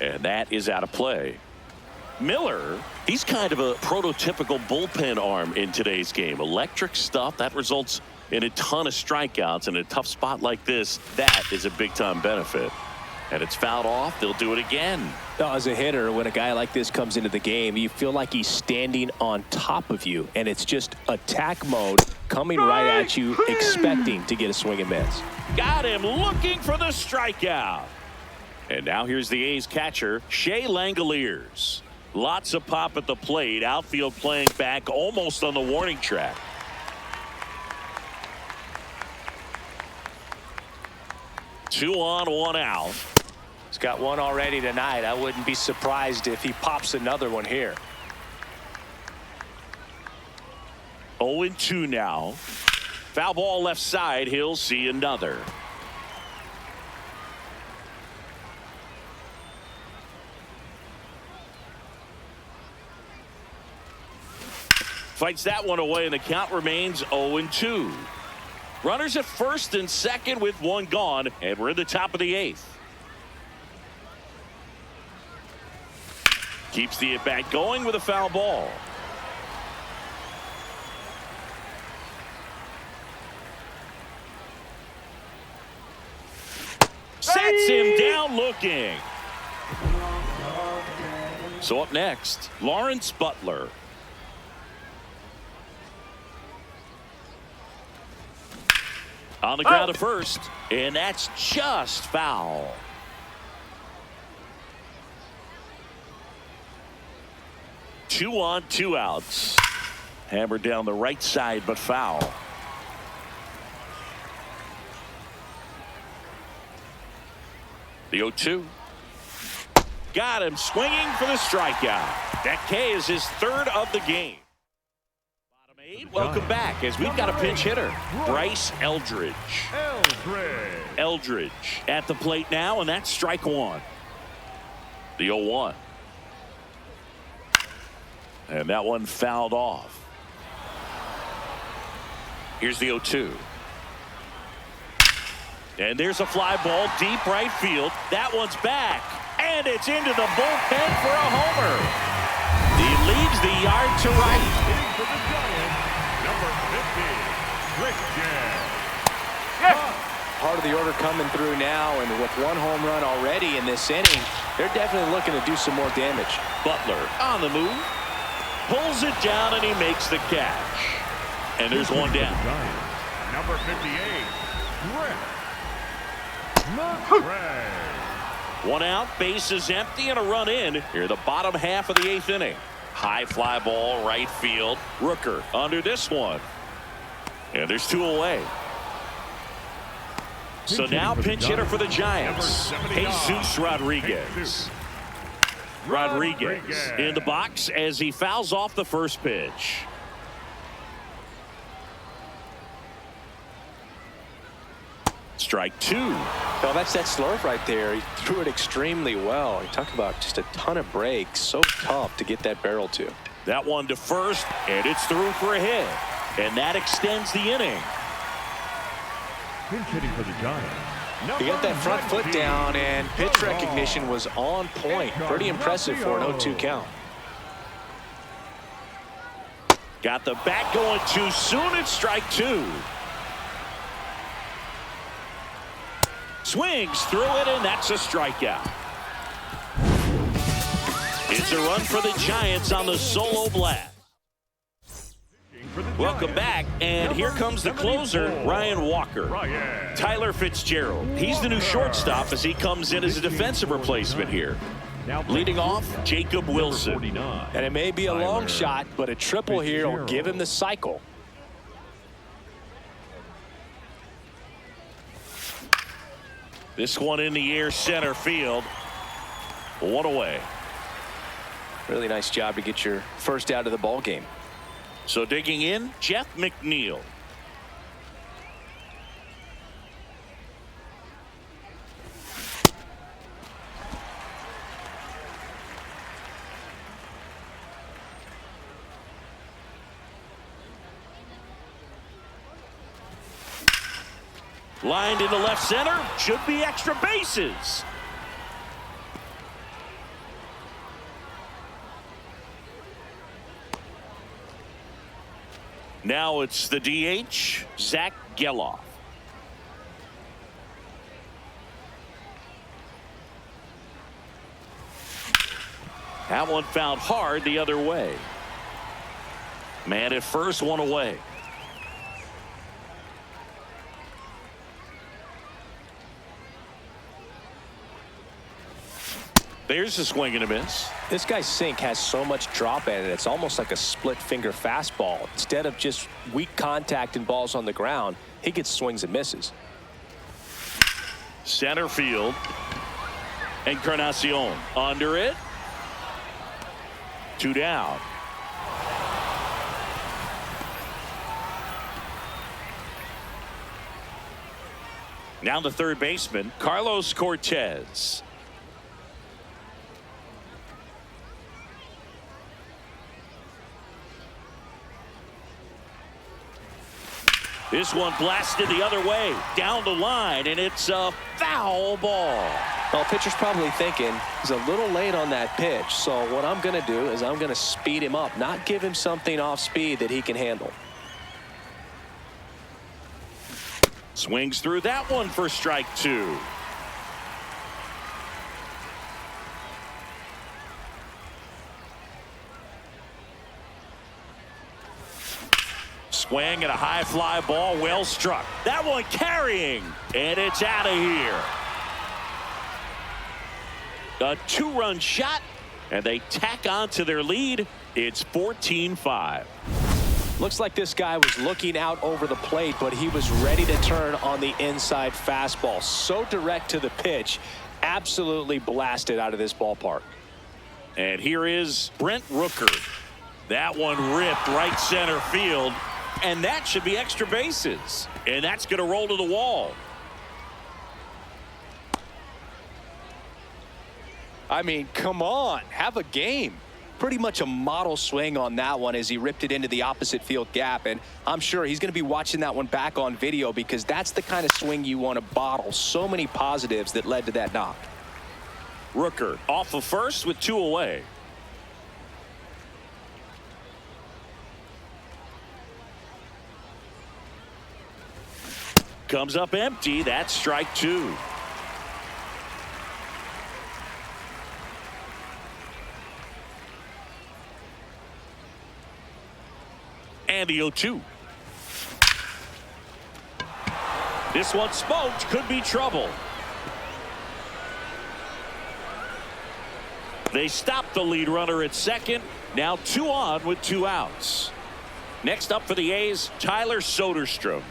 And that is out of play. Miller, he's kind of a prototypical bullpen arm in today's game. Electric stuff that results in a ton of strikeouts. In a tough spot like this, that is a big time benefit. And it's fouled off. They'll do it again. As a hitter, when a guy like this comes into the game, you feel like he's standing on top of you, and it's just attack mode coming right at you, expecting to get a swing and miss. Got him looking for the strikeout. And now here's the A's catcher, Shea Langoliers. Lots of pop at the plate. Outfield playing back almost on the warning track. Two on, 1 out. He's got one already tonight. I wouldn't be surprised if he pops another one here. 0-2 now. Foul ball left side. He'll see another. Fights that one away, and the count remains 0-2. Runners at first and second with 1 gone, and we're in the top of the 8th. Keeps the at-bat going with a foul ball. Sets him down looking. So up next, Lawrence Butler. On the ground at first, and that's just foul. 2 on, 2 outs. Hammered down the right side, but foul. The 0-2. Got him swinging for the strikeout. That K is his 3rd of the game. Bottom 8, welcome back as we've got a pinch hitter, Bryce Eldridge. Eldridge at the plate now, and that's strike 1. The 0-1. And that one fouled off. Here's the 0-2. And there's a fly ball deep right field. That one's back. And it's into the bullpen for a homer. He leads the yard to right. For the Giants, number 50, Christian. Part of the order coming through now, and with 1 home run already in this inning, they're definitely looking to do some more damage. Butler on the move. Pulls it down, and he makes the catch. And there's one down. Giants, number 58, Ray. 1 out, base is empty, and a run in. Here, the bottom half of the 8th inning. High fly ball, right field. Rooker under this one. And there's 2 away. So now pinch hitter for the Giants, Jesus Rodriguez. Rodriguez in the box as he fouls off the first pitch. Strike 2. Well, that's that slurve right there. He threw it extremely well. You talk about just a ton of breaks. So tough to get that barrel to. That one to first, and it's through for a hit. And that extends the inning. Pinch hitting for the Giants. He got that front foot down, and pitch recognition was on point. Pretty impressive for an 0-2 count. Got the bat going too soon. It's strike 2. Swings through it, and that's a strikeout. It's a run for the Giants on the solo blast. Welcome back, and here comes the closer, Ryan Walker. Tyler Fitzgerald. He's the new shortstop as he comes in as a defensive replacement here. Leading off, Jacob Wilson. And it may be a long shot, but a triple here will give him the cycle. This one in the air, center field. 1 away. Really nice job to get your first out of the ball game. So digging in, Jeff McNeil. Lined into left center, should be extra bases. Now it's the DH, Zach Geloff. That one fouled hard the other way. Man at first, 1 away. There's a swing and a miss. This guy's sink has so much drop in it. It's almost like a split finger fastball. Instead of just weak contact and balls on the ground, he gets swings and misses. Center field. Encarnacion under it. 2 down. Now the third baseman, Carlos Cortez. This one blasted the other way, down the line, and it's a foul ball. Well, pitcher's probably thinking he's a little late on that pitch, so what I'm going to do is I'm going to speed him up, not give him something off speed that he can handle. Swings through that one for strike 2. Swing and a high fly ball, well struck. That one carrying, and it's out of here. A 2-run shot, And they tack on to their lead. It's 14-5. Looks like this guy was looking out over the plate, but he was ready to turn on the inside fastball. So direct to the pitch. Absolutely blasted out of this ballpark. And here is Brent Rooker. That one ripped right center field. And that should be extra bases. And that's going to roll to the wall. I mean, come on, have a game. Pretty much a model swing on that one as he ripped it into the opposite field gap. And I'm sure he's going to be watching that one back on video because that's the kind of swing you want to bottle. So many positives that led to that knock. Rooker off of first with 2 away. Comes up empty. That's strike 2. And the 0-2. This one smoked. Could be trouble. They stopped the lead runner at second. Now 2 on with 2 outs. Next up for the A's, Tyler Soderstrom.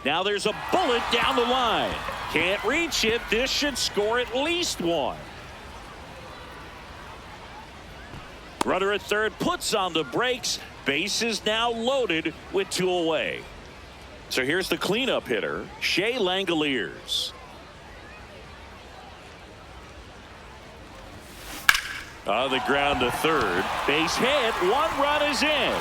Now there's a bullet down the line. Can't reach it. This should score at least 1. Runner at third puts on the brakes. Bases now loaded with 2 away. So here's the cleanup hitter, Shea Langoliers. On the ground to third. Base hit. 1 run is in.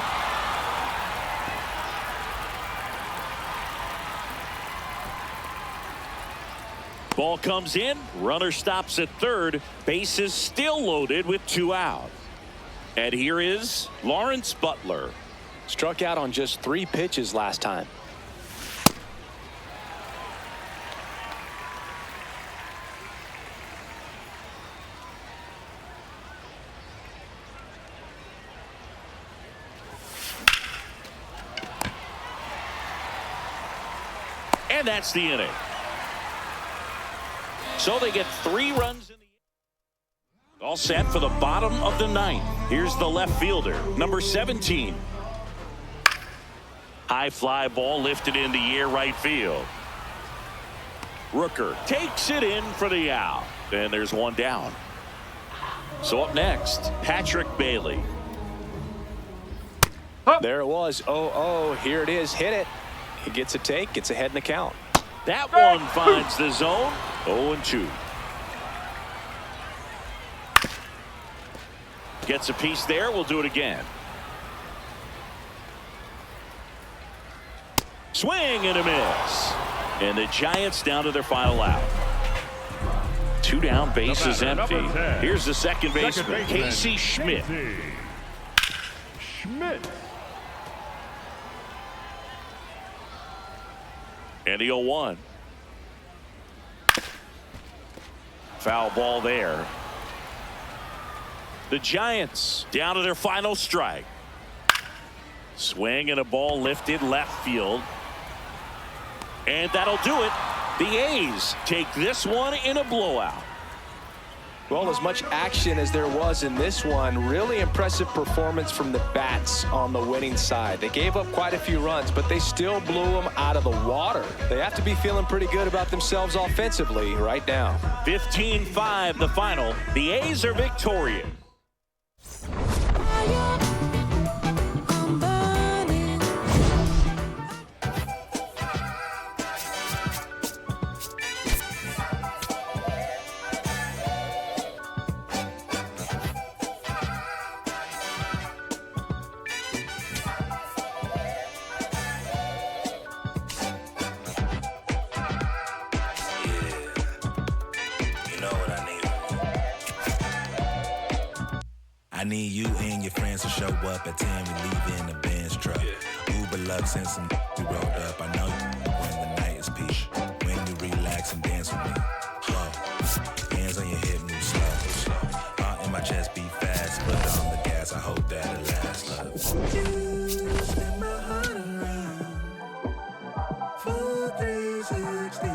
Ball comes in. Runner stops at third. Bases still loaded with 2 out. And here is Lawrence Butler. Struck out on just 3 pitches last time. And that's the inning. So they get 3 runs in the all set for the bottom of the 9th. Here's the left fielder, number 17. High fly ball lifted in the air right field. Rooker takes it in for the out. And there's 1 down. So up next, Patrick Bailey. There it was. 0-0. Here it is. Hit it. He gets a take. Gets ahead in the count. That one finds the zone. 0-2. Gets a piece there. We'll do it again. Swing and a miss. And the Giants down to their final out. 2 down, bases empty. Here's the second baseman, Casey Schmidt. And the 0-1. Foul ball there. The Giants down to their final strike. Swing and a ball lifted left field. And that'll do it. The A's take this one in a blowout. Well, as much action as there was in this one, really impressive performance from the bats on the winning side. They gave up quite a few runs, but they still blew them out of the water. They have to be feeling pretty good about themselves offensively right now. 15-5 the final. The A's are victorious. I need you and your friends to show up at 10. We leave in the Benz truck. Uber Lux and some we rolled up. I know you when the night is peak. When you relax and dance with me. Whoa. Hands on your hip, move slow. Heart in my chest beat fast. Put on the gas. I hope that it lasts. You spin my heart around. Full 360.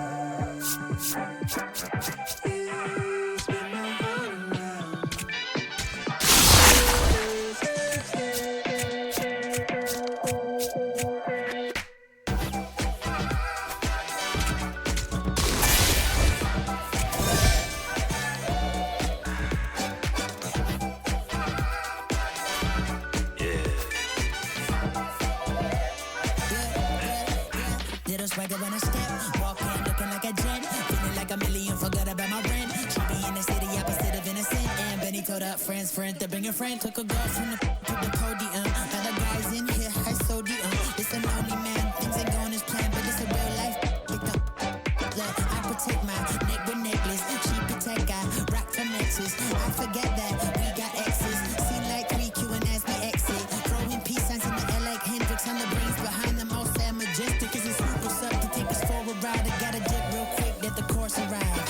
Little swagger when I step, walking, looking like a jet, feeling like a million, forgot about my rent. She be in the city, opposite of innocent. And Benny told up friends, to bring a friend. Took a girl from the to the podium. Now the guys in here, I sodium. It's a lonely man, things ain't going as planned, but it's a real life. Look, I protect my neck with necklace. She protect, I rock for Nexus. I forget that we got exes. Seem like 3Q and as we exit. Throwing peace signs in the air like Hendrix on the brains behind them all sad majestic. Cause it's super up to take us for a ride. I gotta dip real quick, let the course arrive.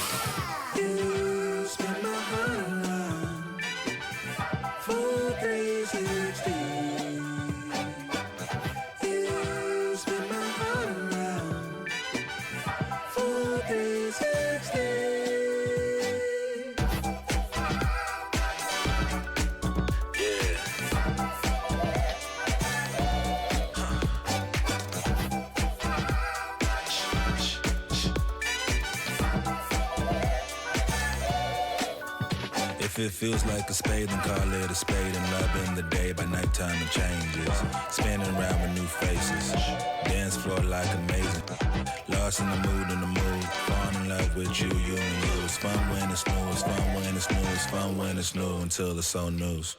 You spin my heart around for 360. You spin my heart around for 360. If it feels like a spade, then call it a spade. And love in the day, by nighttime it changes. Spinning around with new faces. Dance floor like amazing. Lost in the mood. Fall in love with you and you. It's fun when it's new, it's fun when it's new, it's fun when it's new until it's old news.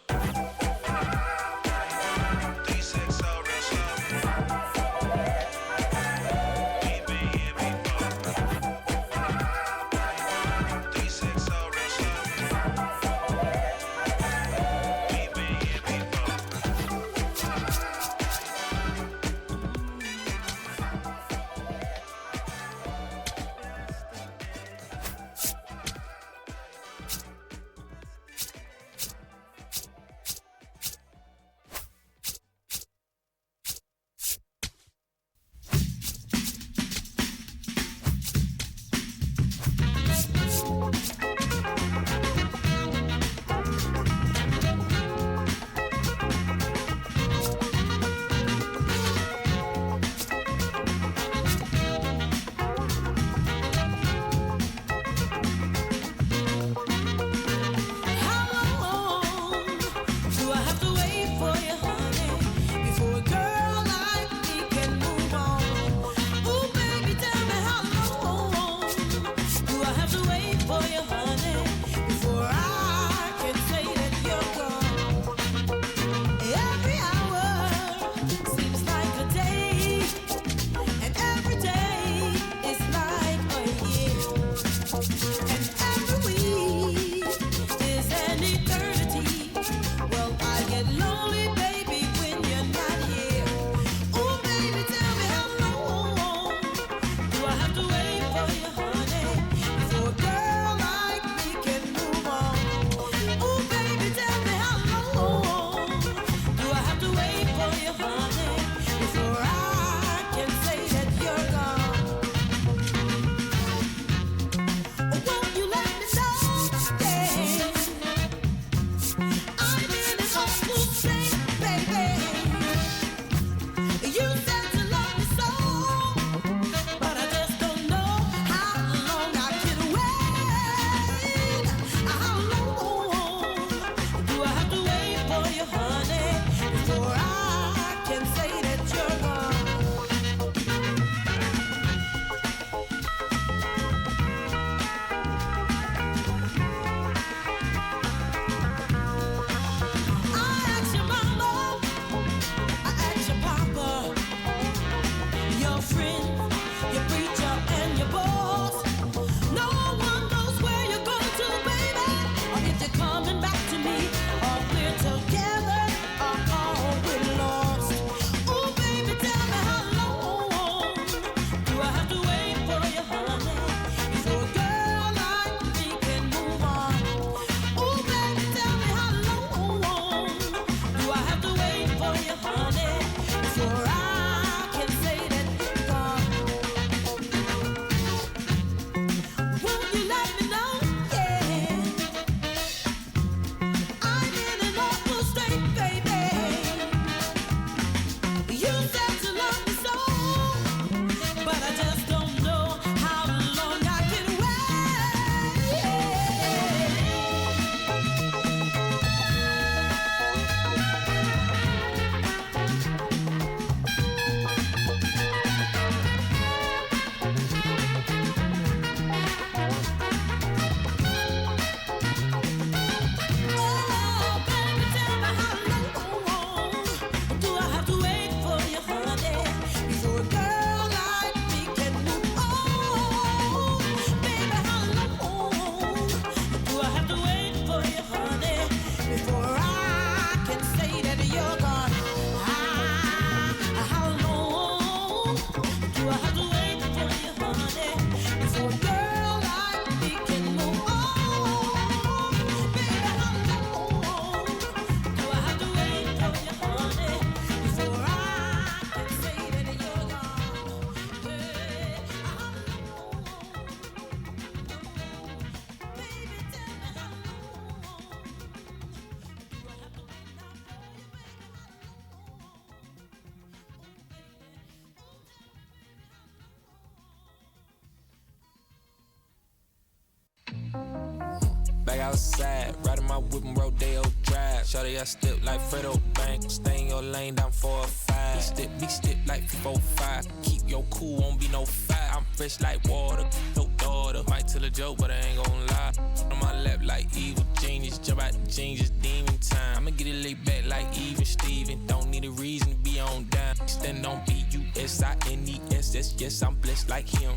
Back outside, riding my whip and Rodeo Drive. Shawty, I step like Fredo Bank. Stay in your lane down 4 or 5. Big step like 4-5. Keep your cool, won't be no fight. I'm fresh like water, no daughter. Might tell a joke, but I ain't gon' lie. On my lap like evil genius. Jump out the jeans, just demon time. I'ma get it laid back like even Steven. Don't need a reason to be on down. Stand on B-U-S-I-N-E-S-S. Yes, I'm blessed like him.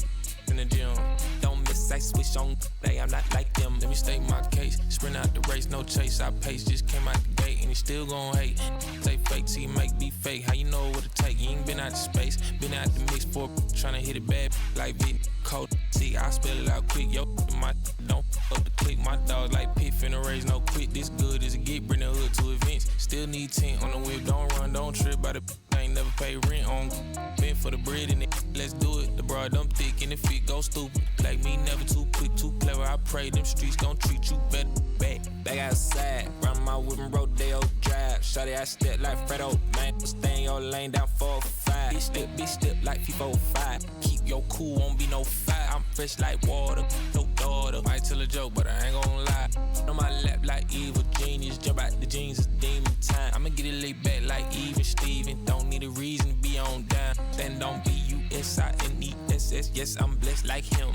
In the gym, don't miss, I switch on. Hey, I'm not like them. Let me state my case. Sprint out the race, no chase. I pace, just came out the gate, and he still gon' hate. Say fake till you make me fake. How you know what it take? You ain't been out the space, been out the mix for tryna hit it bad like big cold. See, I spell it out quick. Yo, my don't up the click. My dog like pit finna raise no quit. This good as it get. Bring the hood to events. Still need tint on the whip. Don't run, don't trip by the. Ain't never pay rent on. Been for the bread and it. Let's do it. The broad dumb thick and the feet go stupid. Like me, never too quick, too clever. I pray them streets gon' treat you better. Back outside, round my whip and Rodeo Drive. Shawty, I step like Fredo, man. Stay in your lane down 4 or 5. Big step like 4-5. Keep your cool, won't be no fight. I'm fresh like water, no daughter. Might tell a joke, but I ain't gon' lie. On my lap like evil genius. Jump out the jeans, it's demon time. I'ma get it laid back like even Steven. Don't need a reason to be on down. Stand on B-U-S-I-N-E-S-S. Yes, I'm blessed like him.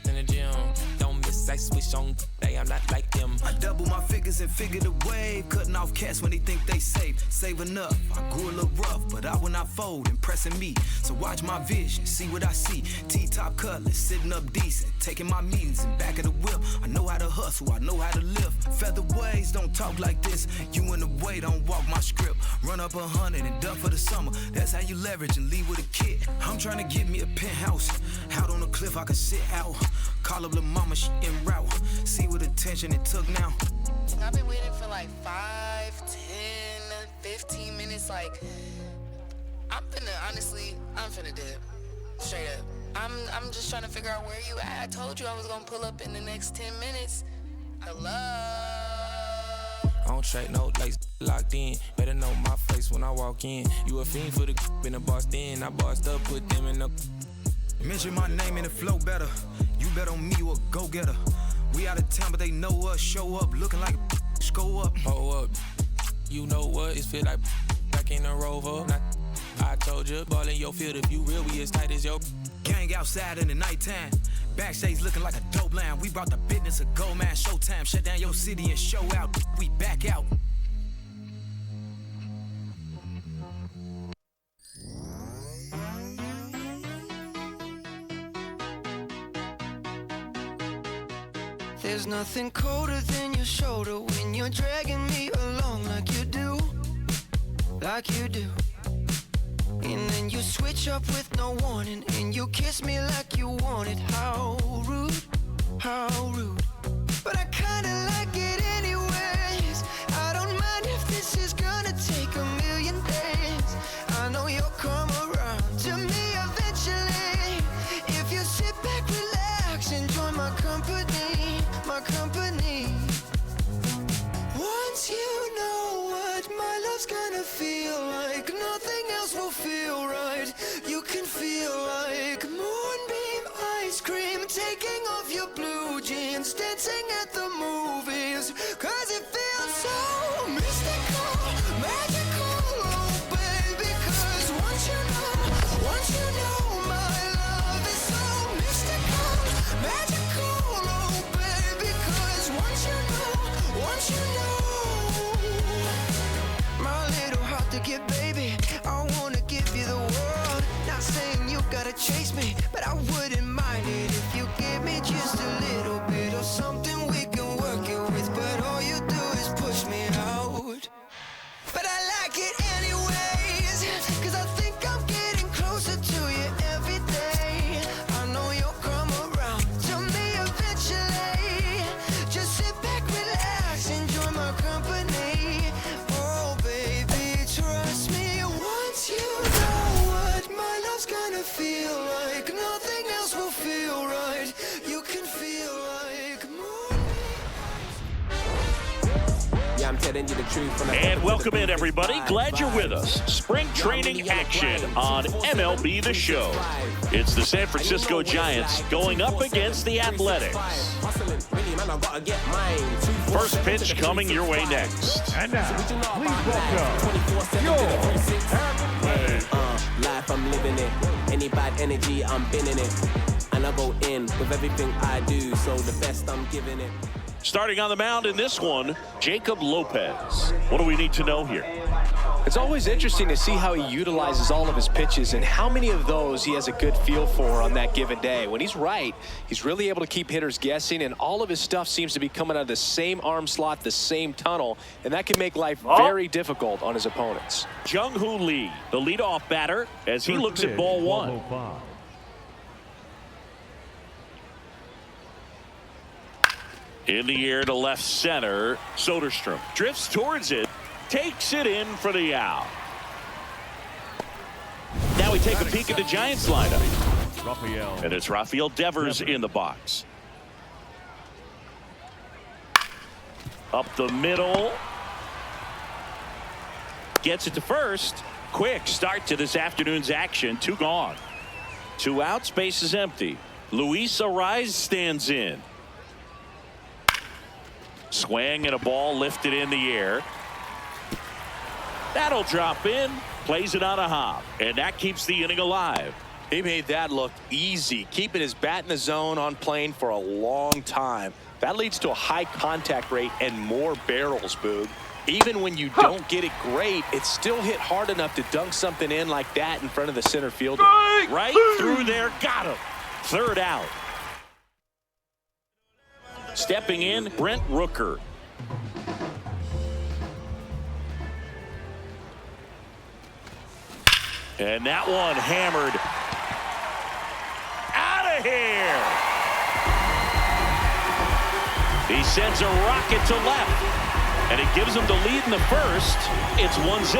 In the gym, don't miss, I switch on. Hey, I'm not like them. I double my figures and figure the wave. Cutting off cats when they think they safe. Saving up, I grew a little rough, but I will not fold, impressing me. So watch my vision, see what I see. T-top cutlass, sitting up decent. Taking my meetings in back of the whip. I know how to hustle, I know how to live. Featherweights don't talk like this. You in the way, don't walk my script. Run up 100 and done for the summer. That's how you leverage and leave with a kid. I'm trying to get me a penthouse. Out on the cliff, I can sit out. Call up the mama, she en route. See what attention it took now. I've been waiting for like 5, 10, 15 minutes. Like, I'm finna dip. Straight up. I'm just trying to figure out where you at. I told you I was gonna pull up in the next 10 minutes. Hello? I don't track no lights, locked in. Better know my face when I walk in. You a fiend for the in the boss then. I bossed up, put them in the. Mention my name and the flow better. You bet on me, you a go-getter. We out of town, but they know us. Show up, looking like a go up. Hold up. You know what? It feel like back in a Rover. I told you, ball in your field. If you real, we as tight as your. Gang outside in the nighttime. Backstage looking like a dope line. We brought the business a gold man. Showtime. Shut down your city and show out. We back out. There's nothing colder than your shoulder when you're dragging me along like you do. And then you switch up with no warning and you kiss me like you want it. How rude, how rude. But I kinda like it anyways. I don't mind if this is gonna take a million days. I know you'll come around to me eventually. If you sit back, relax, enjoy my company. Once you know what my love's gonna feel like, nothing else will feel right. You can feel like moonbeam ice cream, taking off your blue jeans, dancing at the movies, 'cause it feels so mystical, magical, oh baby. 'Cause once you know my love is so mystical, magical, oh baby. 'Cause once you know my little heart to get, baby, I wanna give you the world. Not saying you gotta chase me, but I wouldn't mind it if you give me just a little bit of something we I'm telling you the truth. And welcome in, everybody. Glad you're with us. Spring training action on MLB The Show. It's the San Francisco Giants going up against the Athletics. First pitch coming your way next. And now, please welcome your life, I'm living it. Any bad energy, I'm binning it. And I go in with everything I do, so the best I'm giving it. Starting on the mound in this one, Jacob Lopez. What do we need to know here? It's always interesting to see how he utilizes all of his pitches and how many of those he has a good feel for on that given day. When he's right, he's really able to keep hitters guessing, and all of his stuff seems to be coming out of the same arm slot, the same tunnel, and that can make life very difficult on his opponents. Jung-Hoo Lee, the leadoff batter, as he looks at ball one. In the air to left center, Soderstrom drifts towards it, takes it in for the out. Now we take a peek at the Giants lineup. And it's Rafael Devers in the box. Up the middle. Gets it to first. Quick start to this afternoon's action. 2 gone. 2 outs, base is empty. Luis Arraez stands in. Swing and a ball lifted in the air. That'll drop in. Plays it on a hop. And that keeps the inning alive. He made that look easy, keeping his bat in the zone on plane for a long time. That leads to a high contact rate and more barrels, Boog. Even when you don't get it great, it's still hit hard enough to dunk something in like that in front of the center fielder. Right through there. Got him. 3rd out. Stepping in, Brent Rooker. And that one hammered out of here. He sends a rocket to left, and it gives him the lead in the first. It's 1-0.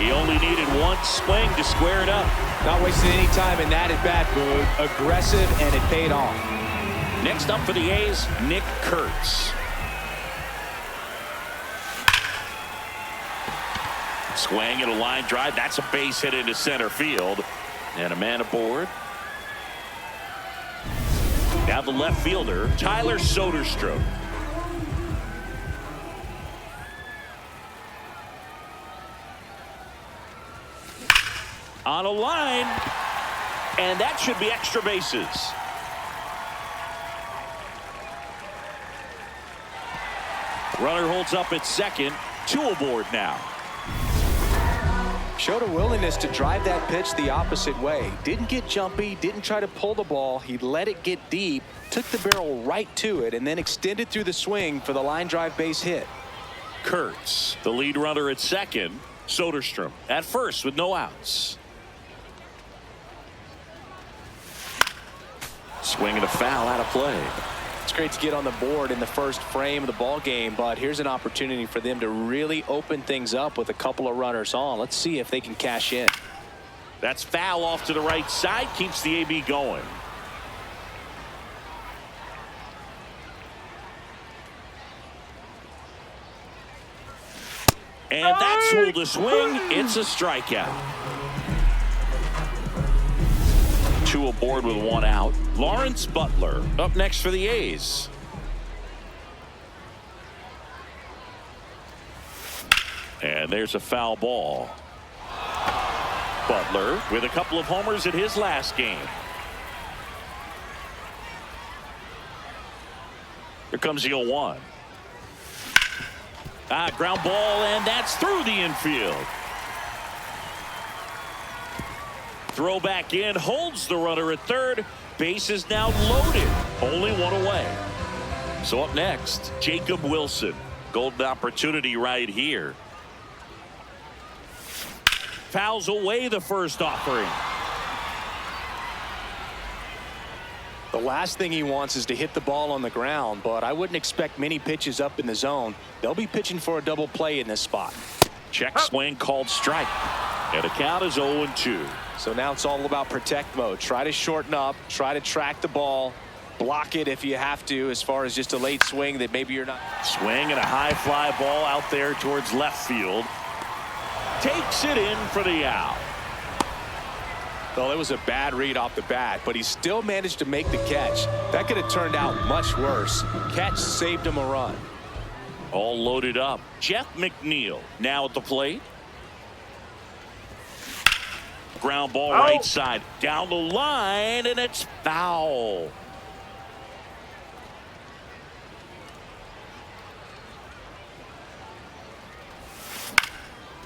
He only needed 1 swing to square it up. Not wasting any time in that at bat, Boog. Aggressive, and it paid off. Next up for the A's, Nick Kurtz. Swing and a line drive. That's a base hit into center field. And a man aboard. Now the left fielder, Tyler Soderstrom. On a line. And that should be extra bases. Runner holds up at second. 2 aboard now. Showed a willingness to drive that pitch the opposite way. Didn't get jumpy, didn't try to pull the ball. He let it get deep, took the barrel right to it, and then extended through the swing for the line drive base hit. Kurtz, the lead runner at second. Soderstrom at first with no outs. Swing and a foul out of play. It's great to get on the board in the first frame of the ball game, but here's an opportunity for them to really open things up with a couple of runners on. Let's see if they can cash in. That's foul off to the right side, keeps the AB going. And that's ruled a swing. It's a strikeout. 2 aboard with 1 out. Lawrence Butler up next for the A's. And there's a foul ball. Butler with a couple of homers in his last game. Here comes the 0-1. Ground ball, and that's through the infield. Throw back in, holds the runner at third. Base is now loaded. Only 1 away. So up next, Jacob Wilson. Golden opportunity right here. Fouls away the first offering. The last thing he wants is to hit the ball on the ground, but I wouldn't expect many pitches up in the zone. They'll be pitching for a double play in this spot. Check swing called strike. And the count is 0-2. So now it's all about protect mode. Try to shorten up, try to track the ball, block it if you have to, as far as just a late swing that maybe you're not. Swing and a high fly ball out there towards left field. Takes it in for the out. Well, it was a bad read off the bat, but he still managed to make the catch. That could have turned out much worse. Catch saved him a run. All loaded up. Jeff McNeil now at the plate. Ground ball right side. Down the line, and it's foul.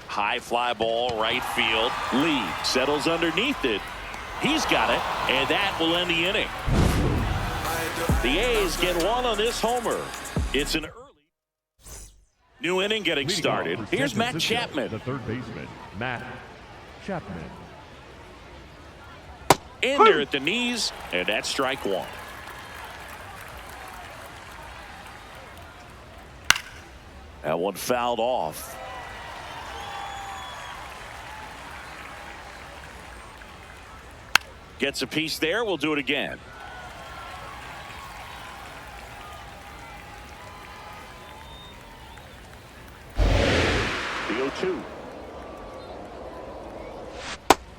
High fly ball right field. Lee settles underneath it. He's got it, and that will end the inning. The A's get one on this homer. It's an early new inning getting started. Here's Matt Chapman. The third baseman, Matt Chapman. In there at the knees, and that's strike one. That one fouled off. Gets a piece there. We'll do it again. The 0-2.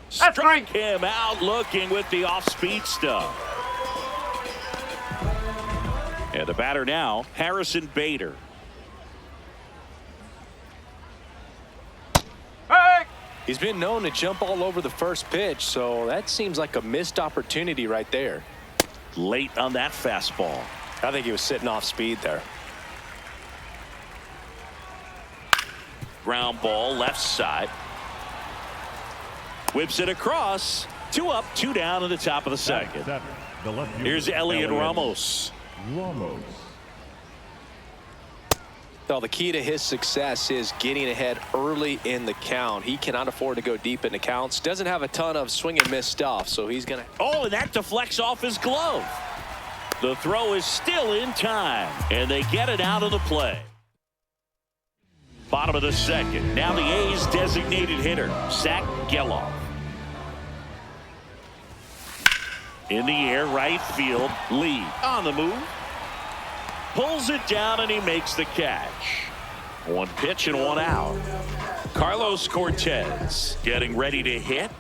Strike him out looking with the off-speed stuff. And the batter now, Harrison Bader. He's been known to jump all over the first pitch, so that seems like a missed opportunity right there. Late on that fastball. I think he was sitting off speed there. Ground ball left side. Whips it across. 2 up, 2 down in the top of the second. Here's Elliot Ramos. Well, the key to his success is getting ahead early in the count. He cannot afford to go deep in the counts. Doesn't have a ton of swing and miss stuff, so he's going to. Oh, and that deflects off his glove. The throw is still in time, and they get it out of the play. Bottom of the second. Now the A's designated hitter, Zach Geloff. In the air, right field. Lee on the move. Pulls it down, and he makes the catch. 1 pitch and 1 out. Carlos Cortez getting ready to hit.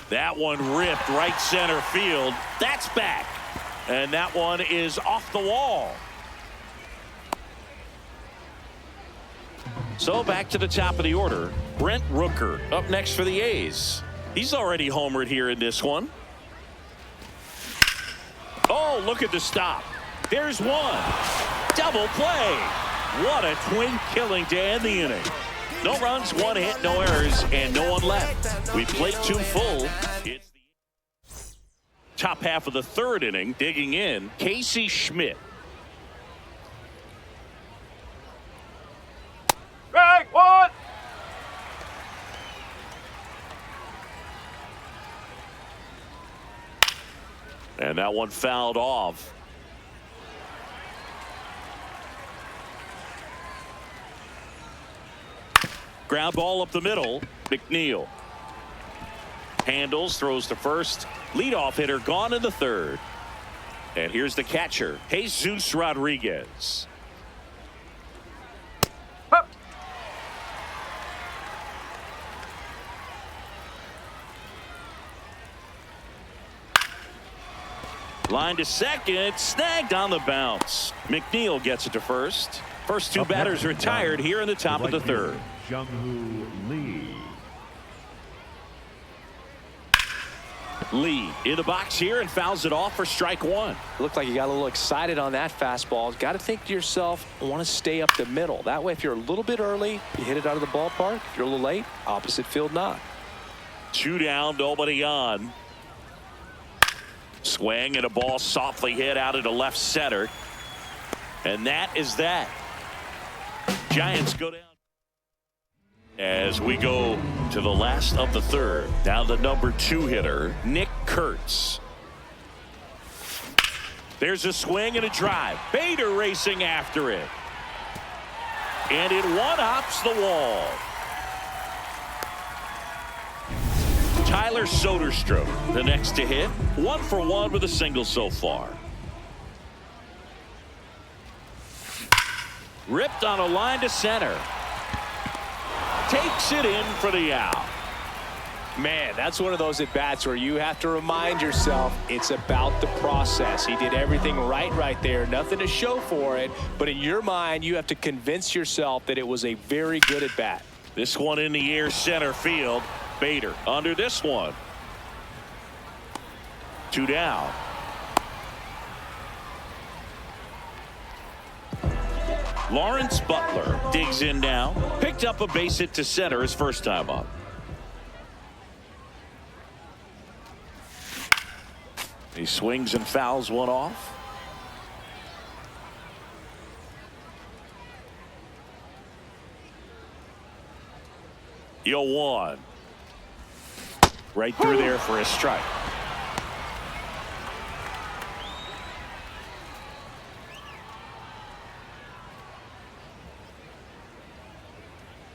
That one ripped right center field. That's back. And that one is off the wall. So back to the top of the order. Brent Rooker up next for the A's. He's already homered here in this one. Oh, look at the stop. There's one. Double play. What a twin killing to end the inning. No runs, 1 hit, no errors, and no one left. We played 2 full. It's the top half of the 3rd inning. Digging in, Casey Schmidt. Strike 1. And that one fouled off. Ground ball up the middle. McNeil handles, throws to first. Leadoff hitter gone in the 3rd. And here's the catcher, Jesus Rodriguez. Line to second, snagged on the bounce. McNeil gets it to first. First 2 batters retired here in the top of the 3rd. Lee. Lee in the box here and fouls it off for strike 1. Looked like you got a little excited on that fastball. Got to think to yourself, I want to stay up the middle. That way, if you're a little bit early, you hit it out of the ballpark. If you're a little late, opposite field knock. 2 down, nobody on. Swing and a ball softly hit out into left center. And that is that. Giants go down. As we go to the last of the 3rd. Now the number 2 hitter, Nick Kurtz. There's a swing and a drive. Bader racing after it. And it one-hops the wall. Tyler Soderstrom, the next to hit. 1 for 1 with a single so far. Ripped on a line to center. Takes it in for the out. Man, that's one of those at-bats where you have to remind yourself it's about the process. He did everything right there. Nothing to show for it. But in your mind, you have to convince yourself that it was a very good at-bat. This one in the air center field. Bader under this one. 2 down. Lawrence Butler digs in now. Picked up a base hit to center his first time up. He swings and fouls one off. Yo, 1. Right through there for a strike.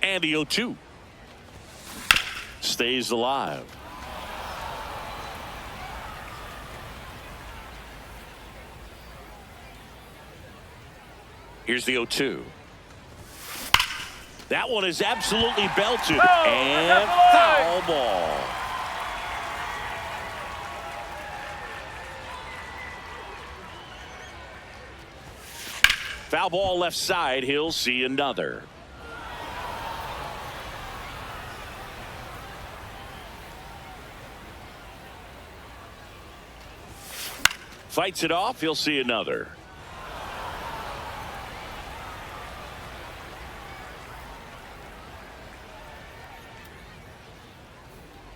And the 0-2. Stays alive. Here's the 0-2. That one is absolutely belted. And foul ball. Foul ball left side. He'll see another. Fights it off. He'll see another.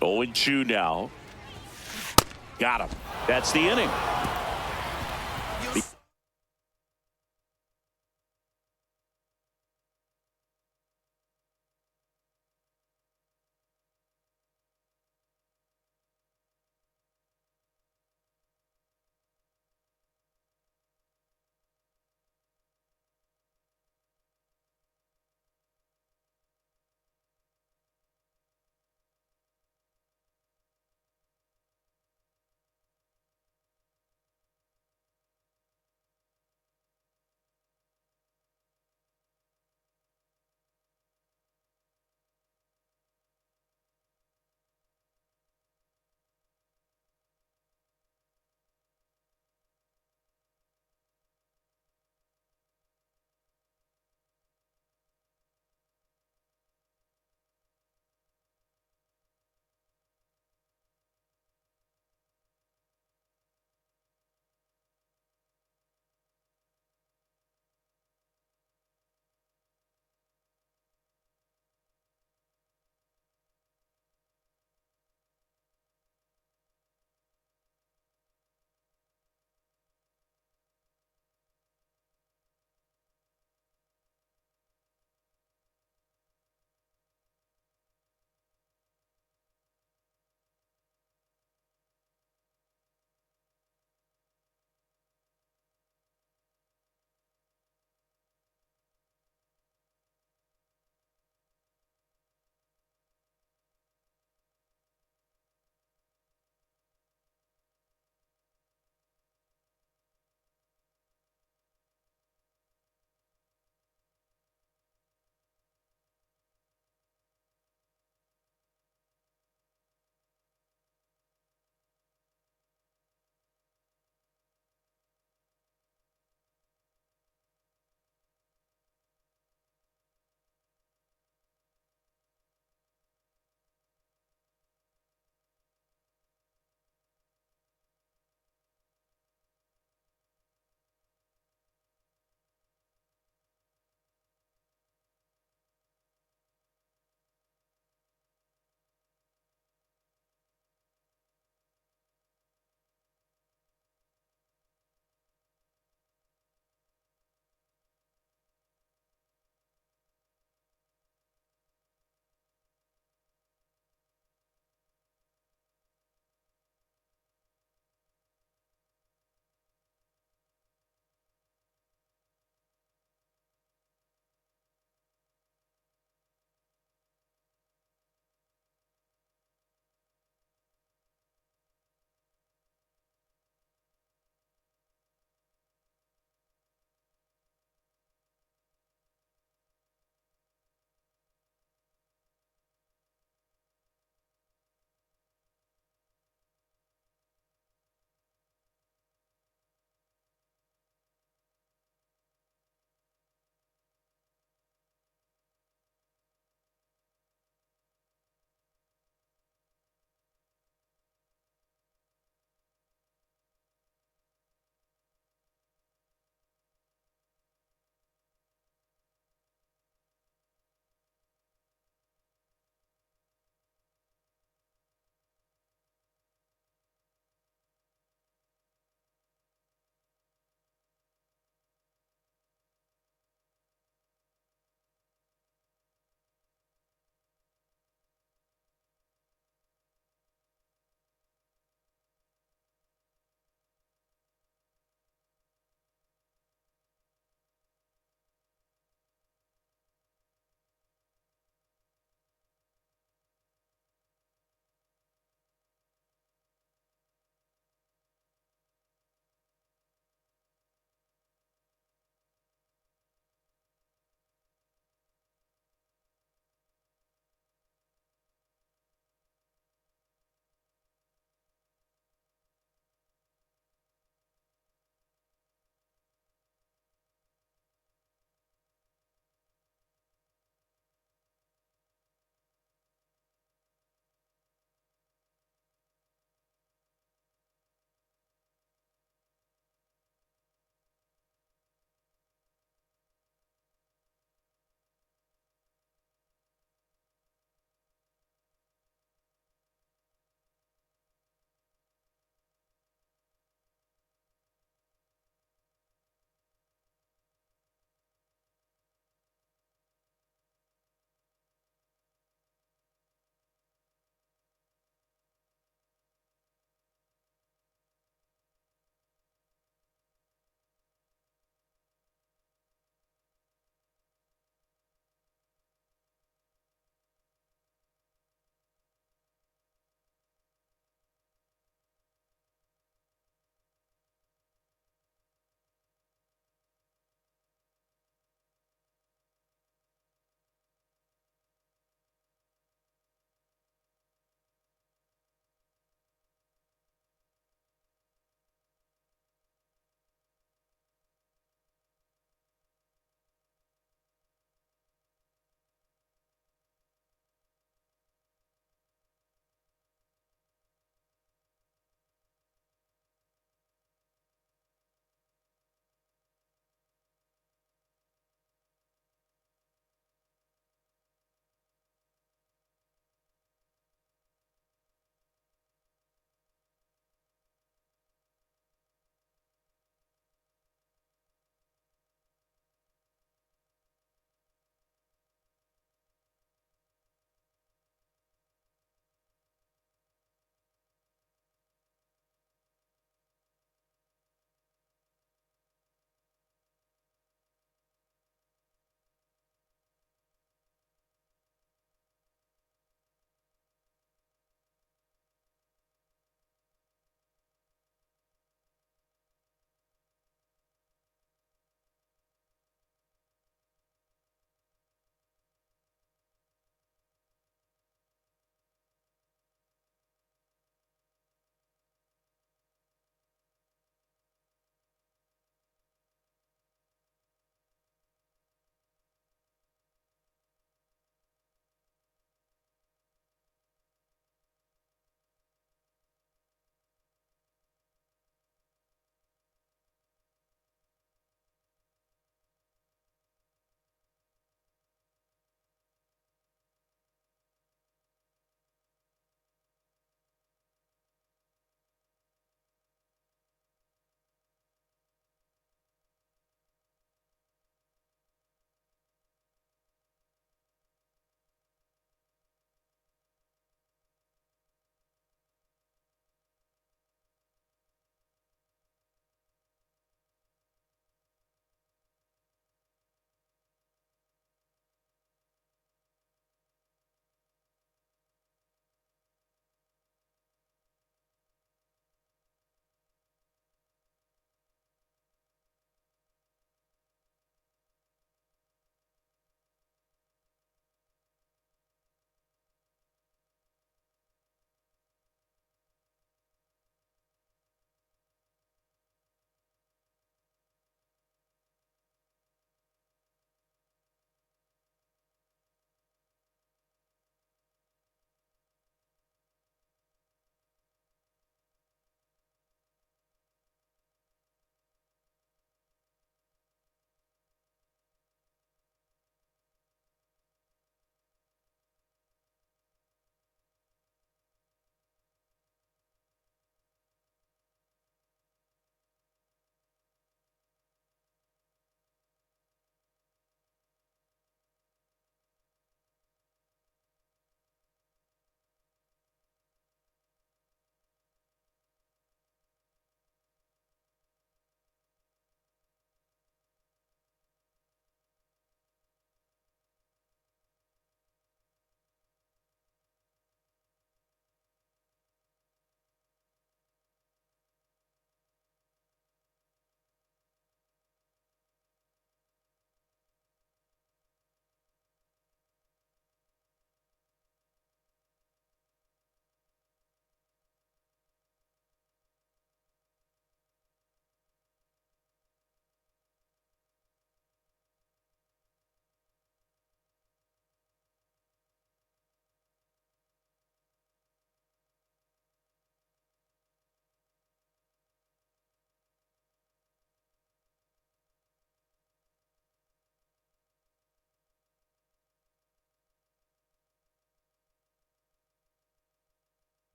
Owen Chu now. Got him. That's the inning.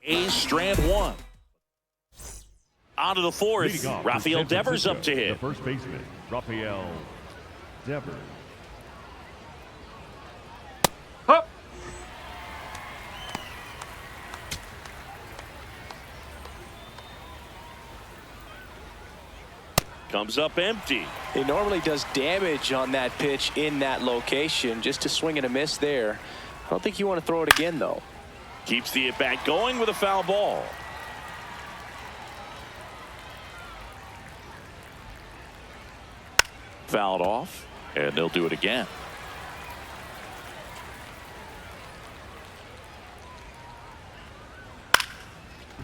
A's strand one. On to the fourth. Rafael Devers up to hit. The first baseman, Rafael Devers. Up. Comes up empty. He normally does damage on that pitch in that location. Just a swing and a miss there. I don't think you want to throw it again, though. Keeps the at-bat going with a foul ball. Fouled off, and they'll do it again.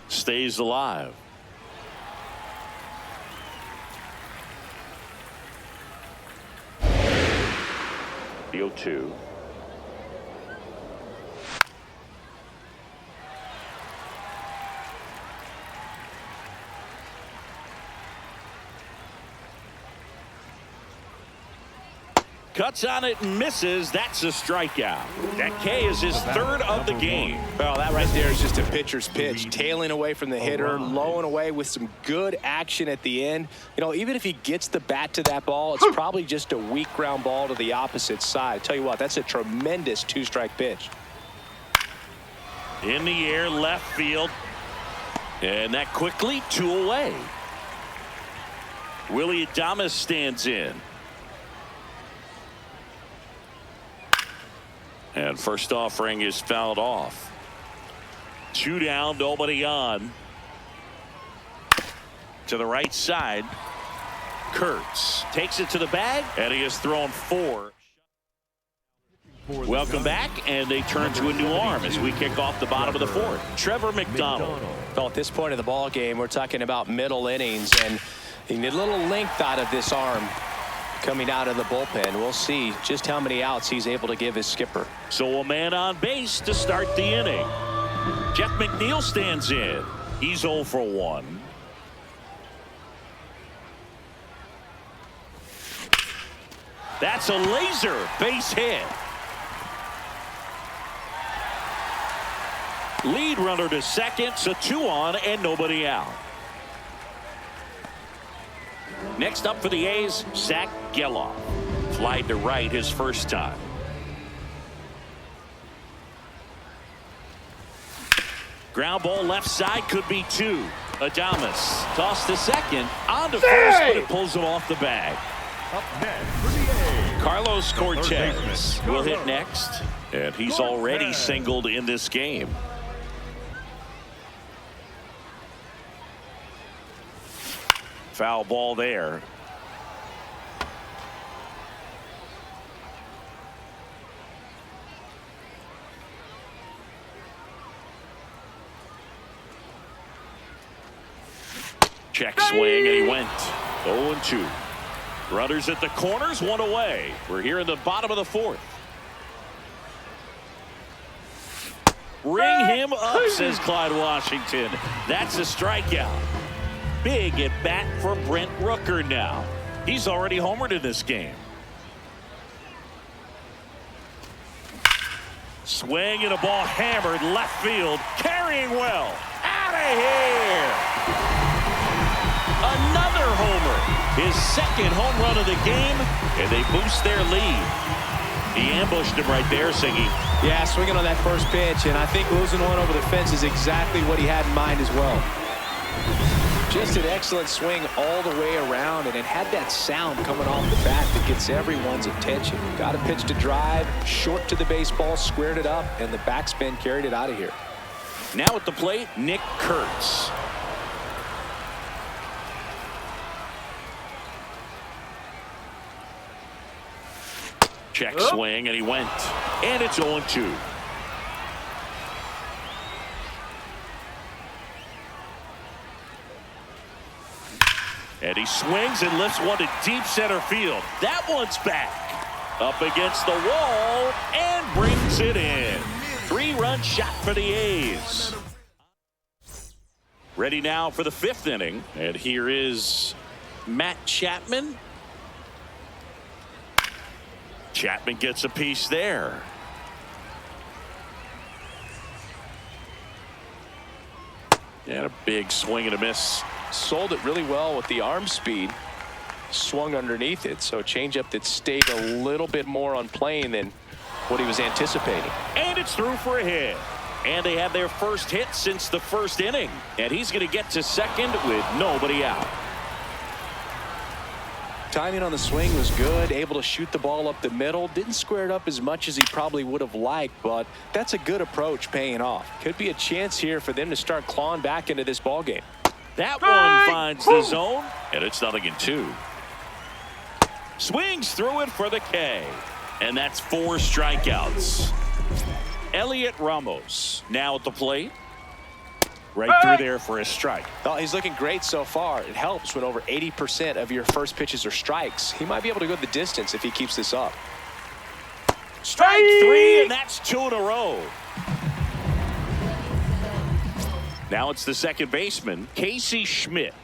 Stays alive. The 0-2. Cuts on it and misses. That's a strikeout. That K is his third of the game. Well, that right there is just a pitcher's pitch. Tailing away from the hitter, low and away with some good action at the end. You know, even if he gets the bat to that ball, it's probably just a weak ground ball to the opposite side. I tell you what, that's a tremendous two-strike pitch. In the air, left field. And that quickly, 2 away. Willie Adames stands in. And first offering is fouled off. 2 down, nobody on. To the right side. Kurtz takes it to the bag, and he has thrown 4. Welcome back, and they turn to a new arm as we kick off the bottom of the 4th. Trevor McDonald. Well, at this point of the ball game, we're talking about middle innings, and you need a little length out of this arm coming out of the bullpen. We'll see just how many outs he's able to give his skipper. So a man on base to start the inning. Jeff McNeil stands in. He's 0 for 1. That's a laser base hit. Lead runner to second, so 2 on and nobody out. Next up for the A's, Zach Geloff. Flied to right his first time. Ground ball left side, could be 2. Adames tossed to second, on to first, but it pulls him off the bag. Up next for the A's, Carlos Cortez will hit next, and he's already singled in this game. Foul ball there. Check swing, and he went 0-2. Runners at the corners, 1 away. We're here in the bottom of the 4th. Ring him up, says Clyde Washington. That's a strikeout. Big at bat for Brent Rooker now. He's already homered in this game. Swing and a ball hammered left field. Carrying well. Out of here. Another homer. His second home run of the game, and they boost their lead. He ambushed him right there, Siggy. Yeah, swinging on that first pitch, and I think losing one over the fence is exactly what he had in mind as well. Just an excellent swing all the way around, and it had that sound coming off the bat that gets everyone's attention. Got a pitch to drive, short to the baseball, squared it up, and the backspin carried it out of here. Now at the plate, Nick Kurtz. Check swing, and he went. And it's 0-2. And he swings and lifts one to deep center field. That one's back. Up against the wall and brings it in. 3-run shot for the A's. Ready now for the 5th inning. And here is Matt Chapman. Chapman gets a piece there. And a big swing and a miss. Sold it really well with the arm speed. Swung underneath it, so a changeup that stayed a little bit more on plane than what he was anticipating. And it's through for a hit. And they have their first hit since the first inning. And he's going to get to second with nobody out. Timing on the swing was good, able to shoot the ball up the middle. Didn't square it up as much as he probably would have liked, but that's a good approach paying off. Could be a chance here for them to start clawing back into this ball game. That one finds the zone, and it's 0-2. Swings through it for the K, and that's 4 strikeouts. Elliot Ramos now at the plate. Right through there for a strike. Oh, he's looking great so far. It helps when over 80% of your first pitches are strikes. He might be able to go the distance if he keeps this up. Strike 3, and that's 2 in a row. Now it's the second baseman, Casey Schmidt.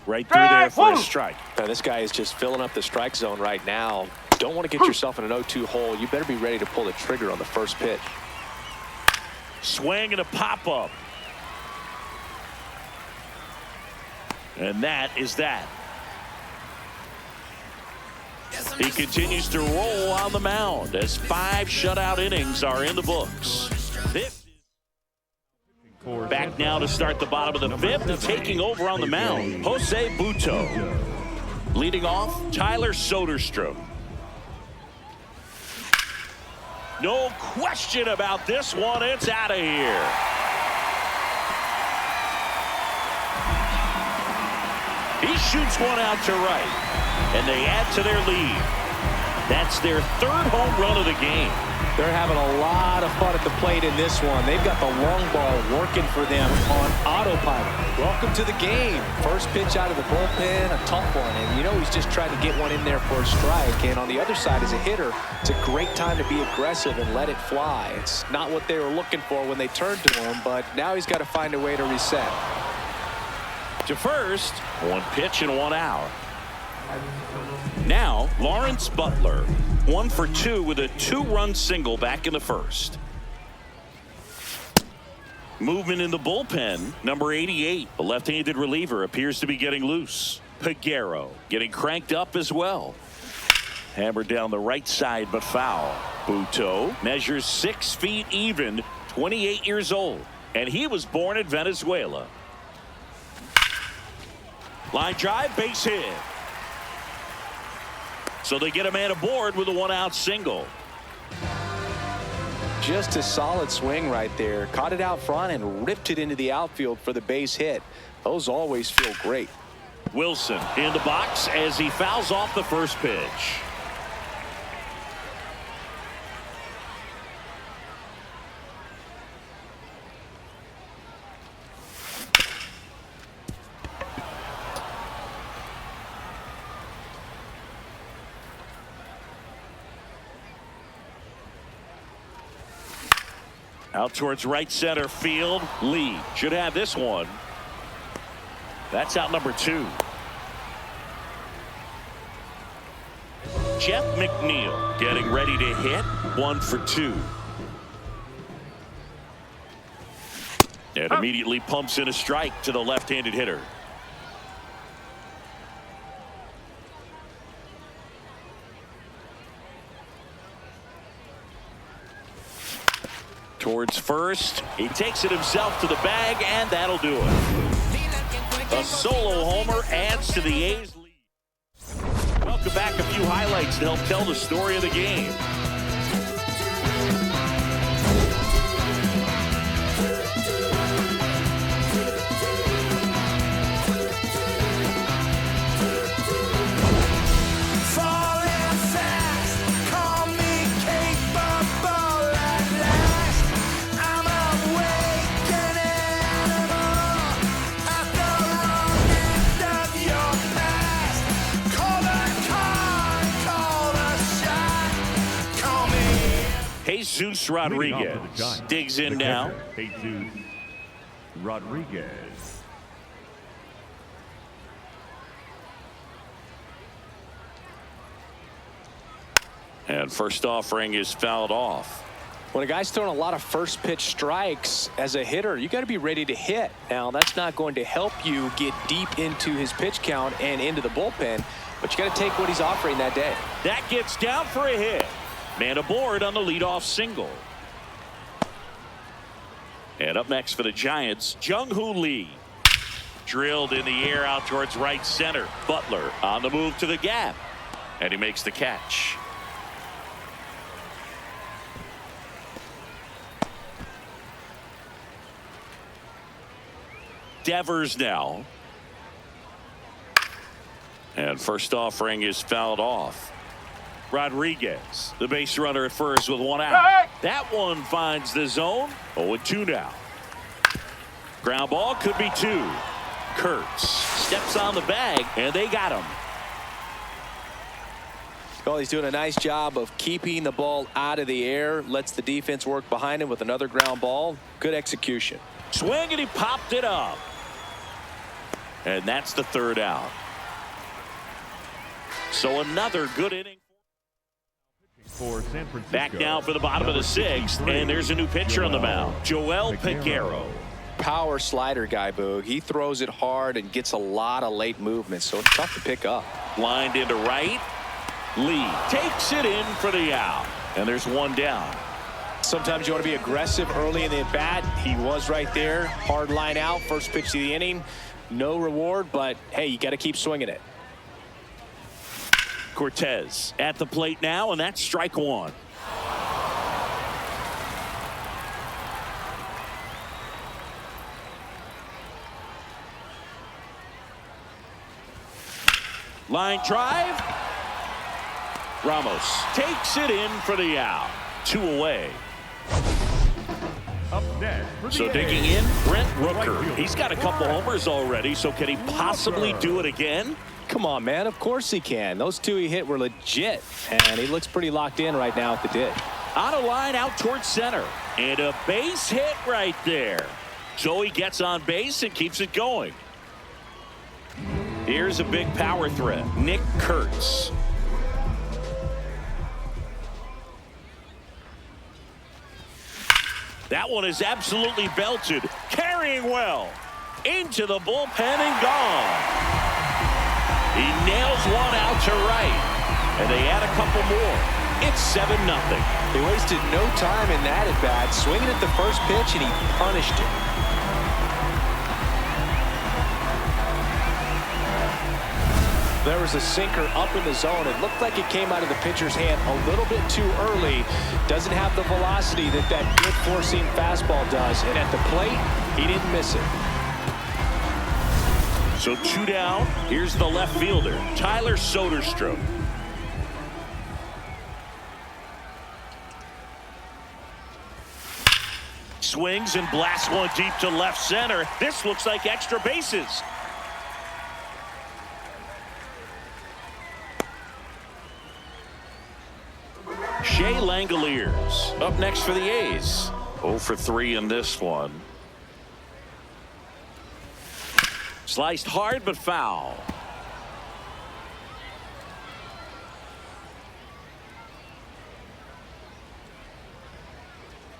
Right through there for a strike. Now, this guy is just filling up the strike zone right now. Don't want to get yourself in an 0-2 hole. You better be ready to pull the trigger on the first pitch. Swing and a pop-up. And that is that. He continues to roll on the mound as 5 shutout innings are in the books. Back now to start the bottom of the 5th and taking over on the mound, Jose Butto. Leading off, Tyler Soderstrom. No question about this one. It's out of here. He shoots one out to right, and they add to their lead. That's their 3rd home run of the game. They're having a lot of fun at the plate in this one. They've got the long ball working for them on autopilot. Welcome to the game. First pitch out of the bullpen, a tough one. And you know he's just trying to get one in there for a strike. And on the other side, as a hitter, it's a great time to be aggressive and let it fly. It's not what they were looking for when they turned to him, but now he's got to find a way to reset. To first, 1 pitch and 1 out. Now, Lawrence Butler, 1 for 2 with a 2-run single back in the first. Movement in the bullpen, number 88, the left-handed reliever, appears to be getting loose. Peguero getting cranked up as well. Hammered down the right side, but foul. Butto measures 6 feet even, 28 years old, and he was born in Venezuela. Line drive, base hit. So they get a man aboard with a 1-out single. Just a solid swing right there. Caught it out front and ripped it into the outfield for the base hit. Those always feel great. Wilson in the box as he fouls off the first pitch. Out towards right center field. Lee should have this one. That's out number 2. Jeff McNeil getting ready to hit. 1 for 2. And immediately pumps in a strike to the left-handed hitter. Towards first. He takes it himself to the bag, and that'll do it. A solo homer adds to the A's lead. Welcome back. A few highlights to help tell the story of the game. Jesus Rodriguez digs in now. Jesus Rodriguez. And first offering is fouled off. When a guy's throwing a lot of first pitch strikes as a hitter, you got to be ready to hit. Now, that's not going to help you get deep into his pitch count and into the bullpen, but you got to take what he's offering that day. That gets down for a hit. Man aboard on the leadoff single. And up next for the Giants, Jung-Hoo Lee. Drilled in the air out towards right center. Butler on the move to the gap. And he makes the catch. Devers now. And first offering is fouled off. Rodriguez, the base runner at first with one out. That one finds the zone. 0-2 now. Ground ball could be 2. Kurtz steps on the bag, and they got him. Well, he's doing a nice job of keeping the ball out of the air. Lets the defense work behind him with another ground ball. Good execution. Swing, and he popped it up. And that's the 3rd out. So another good inning. For San Francisco. Back now for the bottom of the 6th, and there's a new pitcher on the mound, Joel Peguero. Power slider guy, Boog. He throws it hard and gets a lot of late movement, so it's tough to pick up. Lined into right. Lee takes it in for the out, and there's one down. Sometimes you want to be aggressive early in the at bat. He was right there. Hard line out. First pitch of the inning. No reward, but hey, you got to keep swinging it. Cortez at the plate now, and that's strike 1. Line drive. Ramos takes it in for the out. 2 away. Up next for the So digging in, Brent Rooker. He's got a couple homers already, so can he possibly do it again? Come on, man. Of course he can. Those 2 he hit were legit, and he looks pretty locked in right now at the ditch. On a line out towards center, and a base hit right there. So he gets on base and keeps it going. Here's a big power threat, Nick Kurtz. That one is absolutely belted, carrying well into the bullpen and gone. He nails one out to right, and they add a couple more. It's 7-0. He wasted no time in that at bat, swinging at the first pitch, and he punished it. There was a sinker up in the zone. It looked like it came out of the pitcher's hand a little bit too early. Doesn't have the velocity that good four-seam fastball does. And at the plate, he didn't miss it. So 2 down. Here's the left fielder, Tyler Soderstrom. Swings and blasts one deep to left center. This looks like extra bases. Shea Langoliers up next for the A's. 0 for 3 in this one. Sliced hard but foul.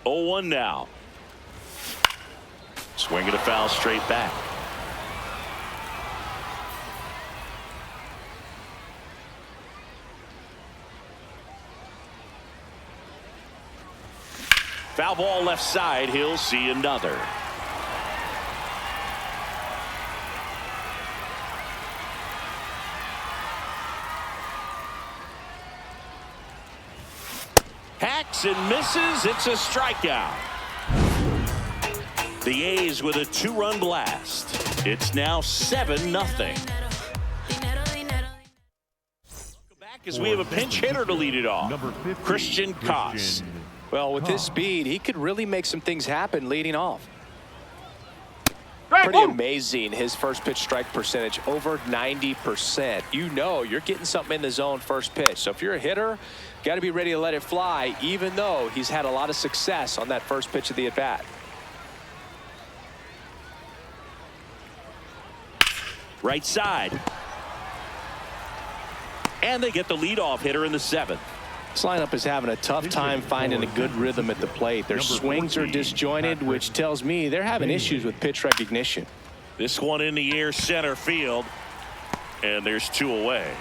Oh, 1 now. Swing and a foul straight back. Foul ball left side. He'll see another. Hacks and misses. It's a strikeout. The A's with a 2-run blast. It's now 7-0. Back as we have a pinch hitter to lead it off. Christian Koss. Well, with his speed, he could really make some things happen leading off. Pretty amazing, his first pitch strike percentage, over 90%. You know you're getting something in the zone first pitch. So if you're a hitter, got to be ready to let it fly, even though he's had a lot of success on that first pitch of the at-bat. Right side. And they get the leadoff hitter in the 7th. This lineup is having a tough time finding a good rhythm at the plate. Their swings are disjointed, which tells me they're having issues with pitch recognition. This one in the air, center field, and there's 2 away.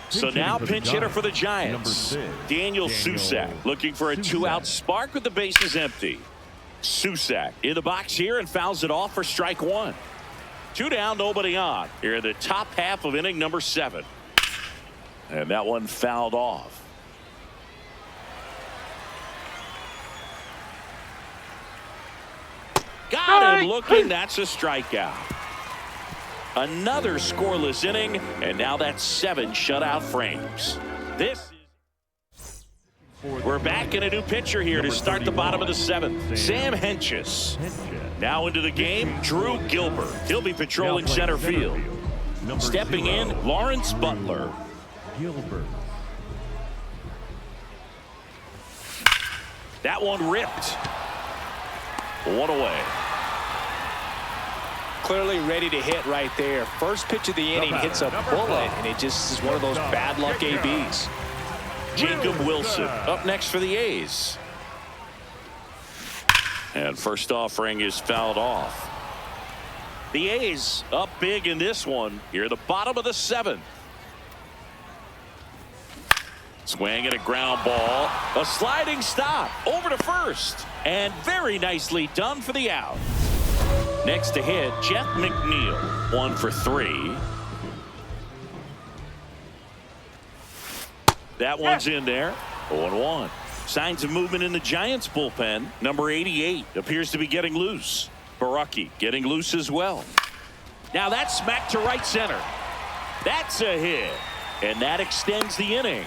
So now pinch hitter for the Giants, Daniel Susac, looking for a 2-out spark with the bases empty. Susac in the box here and fouls it off for strike 1. 2 down, nobody on. Here in the top half of inning number 7. And that one fouled off. Got him looking. That's a strikeout. Another scoreless inning, and now that's 7 shutout frames. We're back in a new pitcher here to start the bottom of the 7th. Sam Hentges. Now into the game, Drew Gilbert. He'll be patrolling center field. Stepping in, Lawrence Butler. That one ripped. 1 away. Clearly ready to hit right there. First pitch of the inning hits a bullet, and it just is one of those bad luck ABs. Jacob Wilson up next for the A's. And first offering is fouled off. The A's up big in this one. Here at the bottom of the 7th. Swing and a ground ball. A sliding stop over to first. And very nicely done for the out. Next to hit, Jeff McNeil. 1 for 3. That one's in there. 0-1. Signs of movement in the Giants bullpen. Number 88 appears to be getting loose. Baraki getting loose as well. Now that's smacked to right center. That's a hit. And that extends the inning.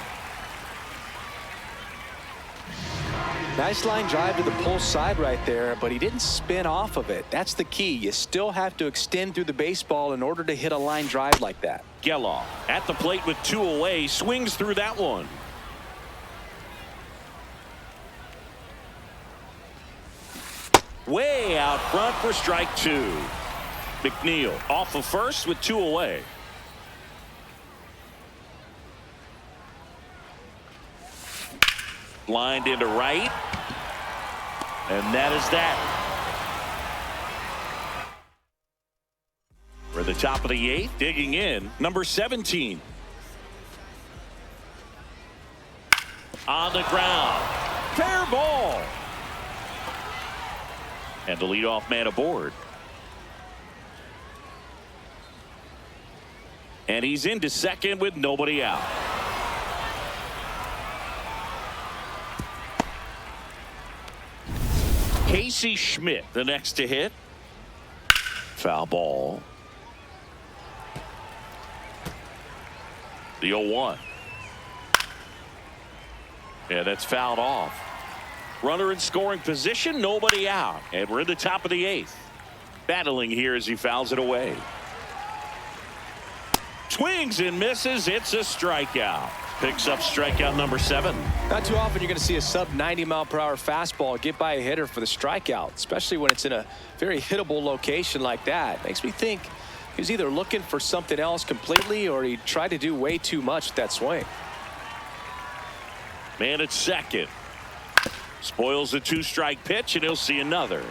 Nice line drive to the pull side right there, but he didn't spin off of it. That's the key. You still have to extend through the baseball in order to hit a line drive like that. Geloff at the plate with 2 away, swings through that one. Way out front for strike 2. McNeil off of first with 2 away. Lined into right. And that is that. We're at the top of the 8th, digging in. Number 17. On the ground. Fair ball. And the leadoff man aboard. And he's into second with nobody out. Casey Schmidt, the next to hit. Foul ball. The 0-1. Yeah, that's fouled off. Runner in scoring position, nobody out. And we're in the top of the 8th. Battling here as he fouls it away. Swings and misses. It's a strikeout. Picks up strikeout number 7. Not too often you're going to see a sub 90-mile-per-hour fastball get by a hitter for the strikeout, especially when it's in a very hittable location like that. Makes me think he was either looking for something else completely or he tried to do way too much with that swing. Man at second. Spoils the 2-strike pitch, and he'll see another.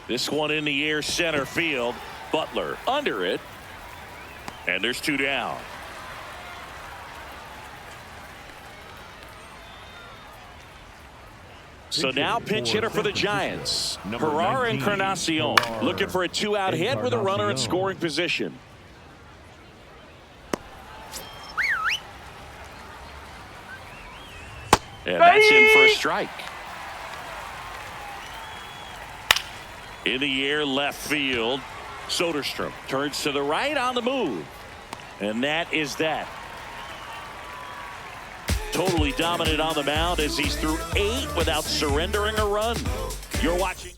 This one in the air, center field. Butler under it. And there's 2 down. So now pinch hitter for the Giants. Herrera Encarnacion looking for a 2-out hit with a runner in scoring position. And that's in for a strike. In the air, left field. Soderstrom turns to the right on the move. And that is that. Totally dominant on the mound as he's through 8 without surrendering a run. You're watching.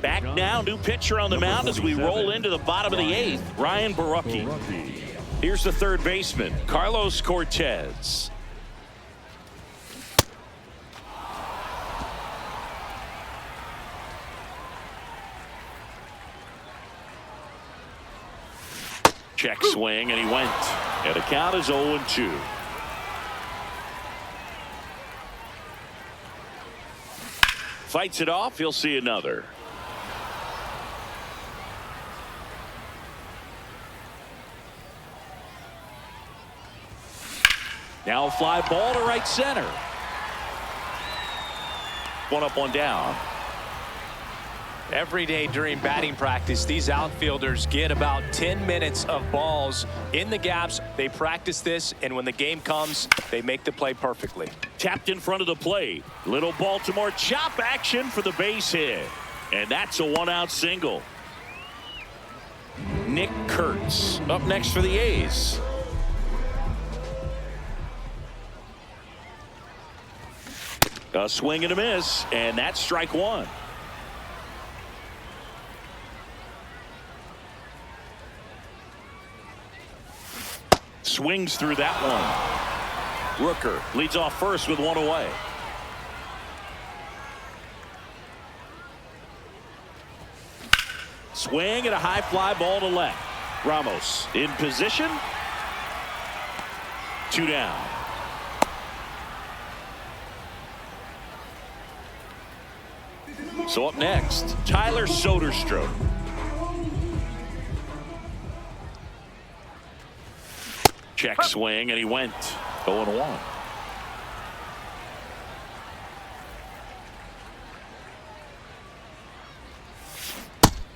Back now, new pitcher on the mound as we roll into the bottom of the 8th. Ryan Baraki. Here's the third baseman, Carlos Cortez. Check swing, and he went. And the count is 0-2. Fights it off. He'll see another. Now a fly ball to right center. One up, one down. Every day during batting practice, these outfielders get about 10 minutes of balls in the gaps. They practice this, and when the game comes, they make the play perfectly. Tapped in front of the plate. Little Baltimore chop action for the base hit. And that's a one-out single. Nick Kurtz up next for the A's. A swing and a miss, and that's strike one. Swings through that one. Rooker leads off first with one away. Swing and a high fly ball to left. Ramos in position. Two down. So up next, Tyler Soderstrom. Check swing, and he went 0-1.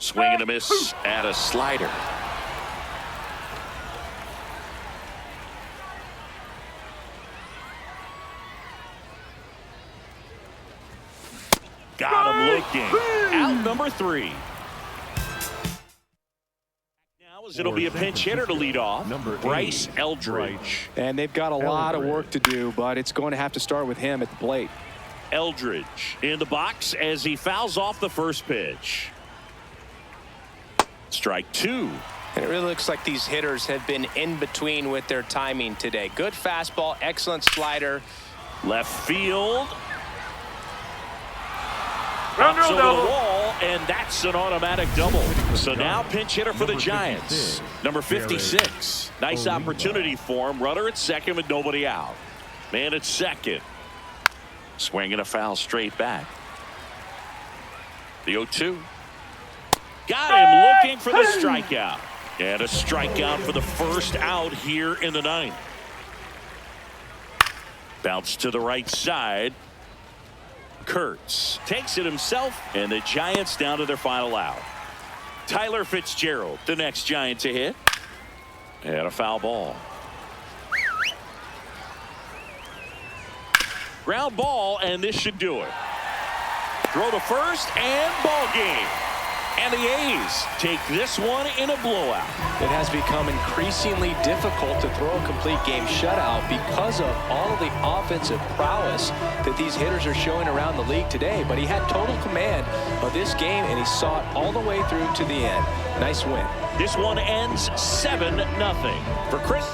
Swing and a miss at a slider. Got him looking. Out number 3. Now as it'll be a pinch hitter to lead off. Bryce Eldridge. And they've got a lot of work to do, but it's going to have to start with him at the plate. Eldridge in the box as he fouls off the first pitch. Strike 2. And it really looks like these hitters have been in between with their timing today. Good fastball, excellent slider. Left field. Bounce over the wall, and that's an automatic double. So now pinch hitter for the Giants. Number 56. Nice opportunity for him. Runner at second with nobody out. Man at second. Swinging a foul straight back. The 0-2. Got him looking for the strikeout. And a strikeout for the first out here in the ninth. Bounce to the right side. Kurtz takes it himself, and the Giants down to their final out. Tyler Fitzgerald, the next Giant to hit. And a foul ball. Ground ball, and this should do it. Throw to first, and ball game. And the A's take this one in a blowout. It has become increasingly difficult to throw a complete game shutout because of all of the offensive prowess that these hitters are showing around the league today. But he had total command of this game, and he saw it all the way through to the end. Nice win. This one ends 7-0. For Chris.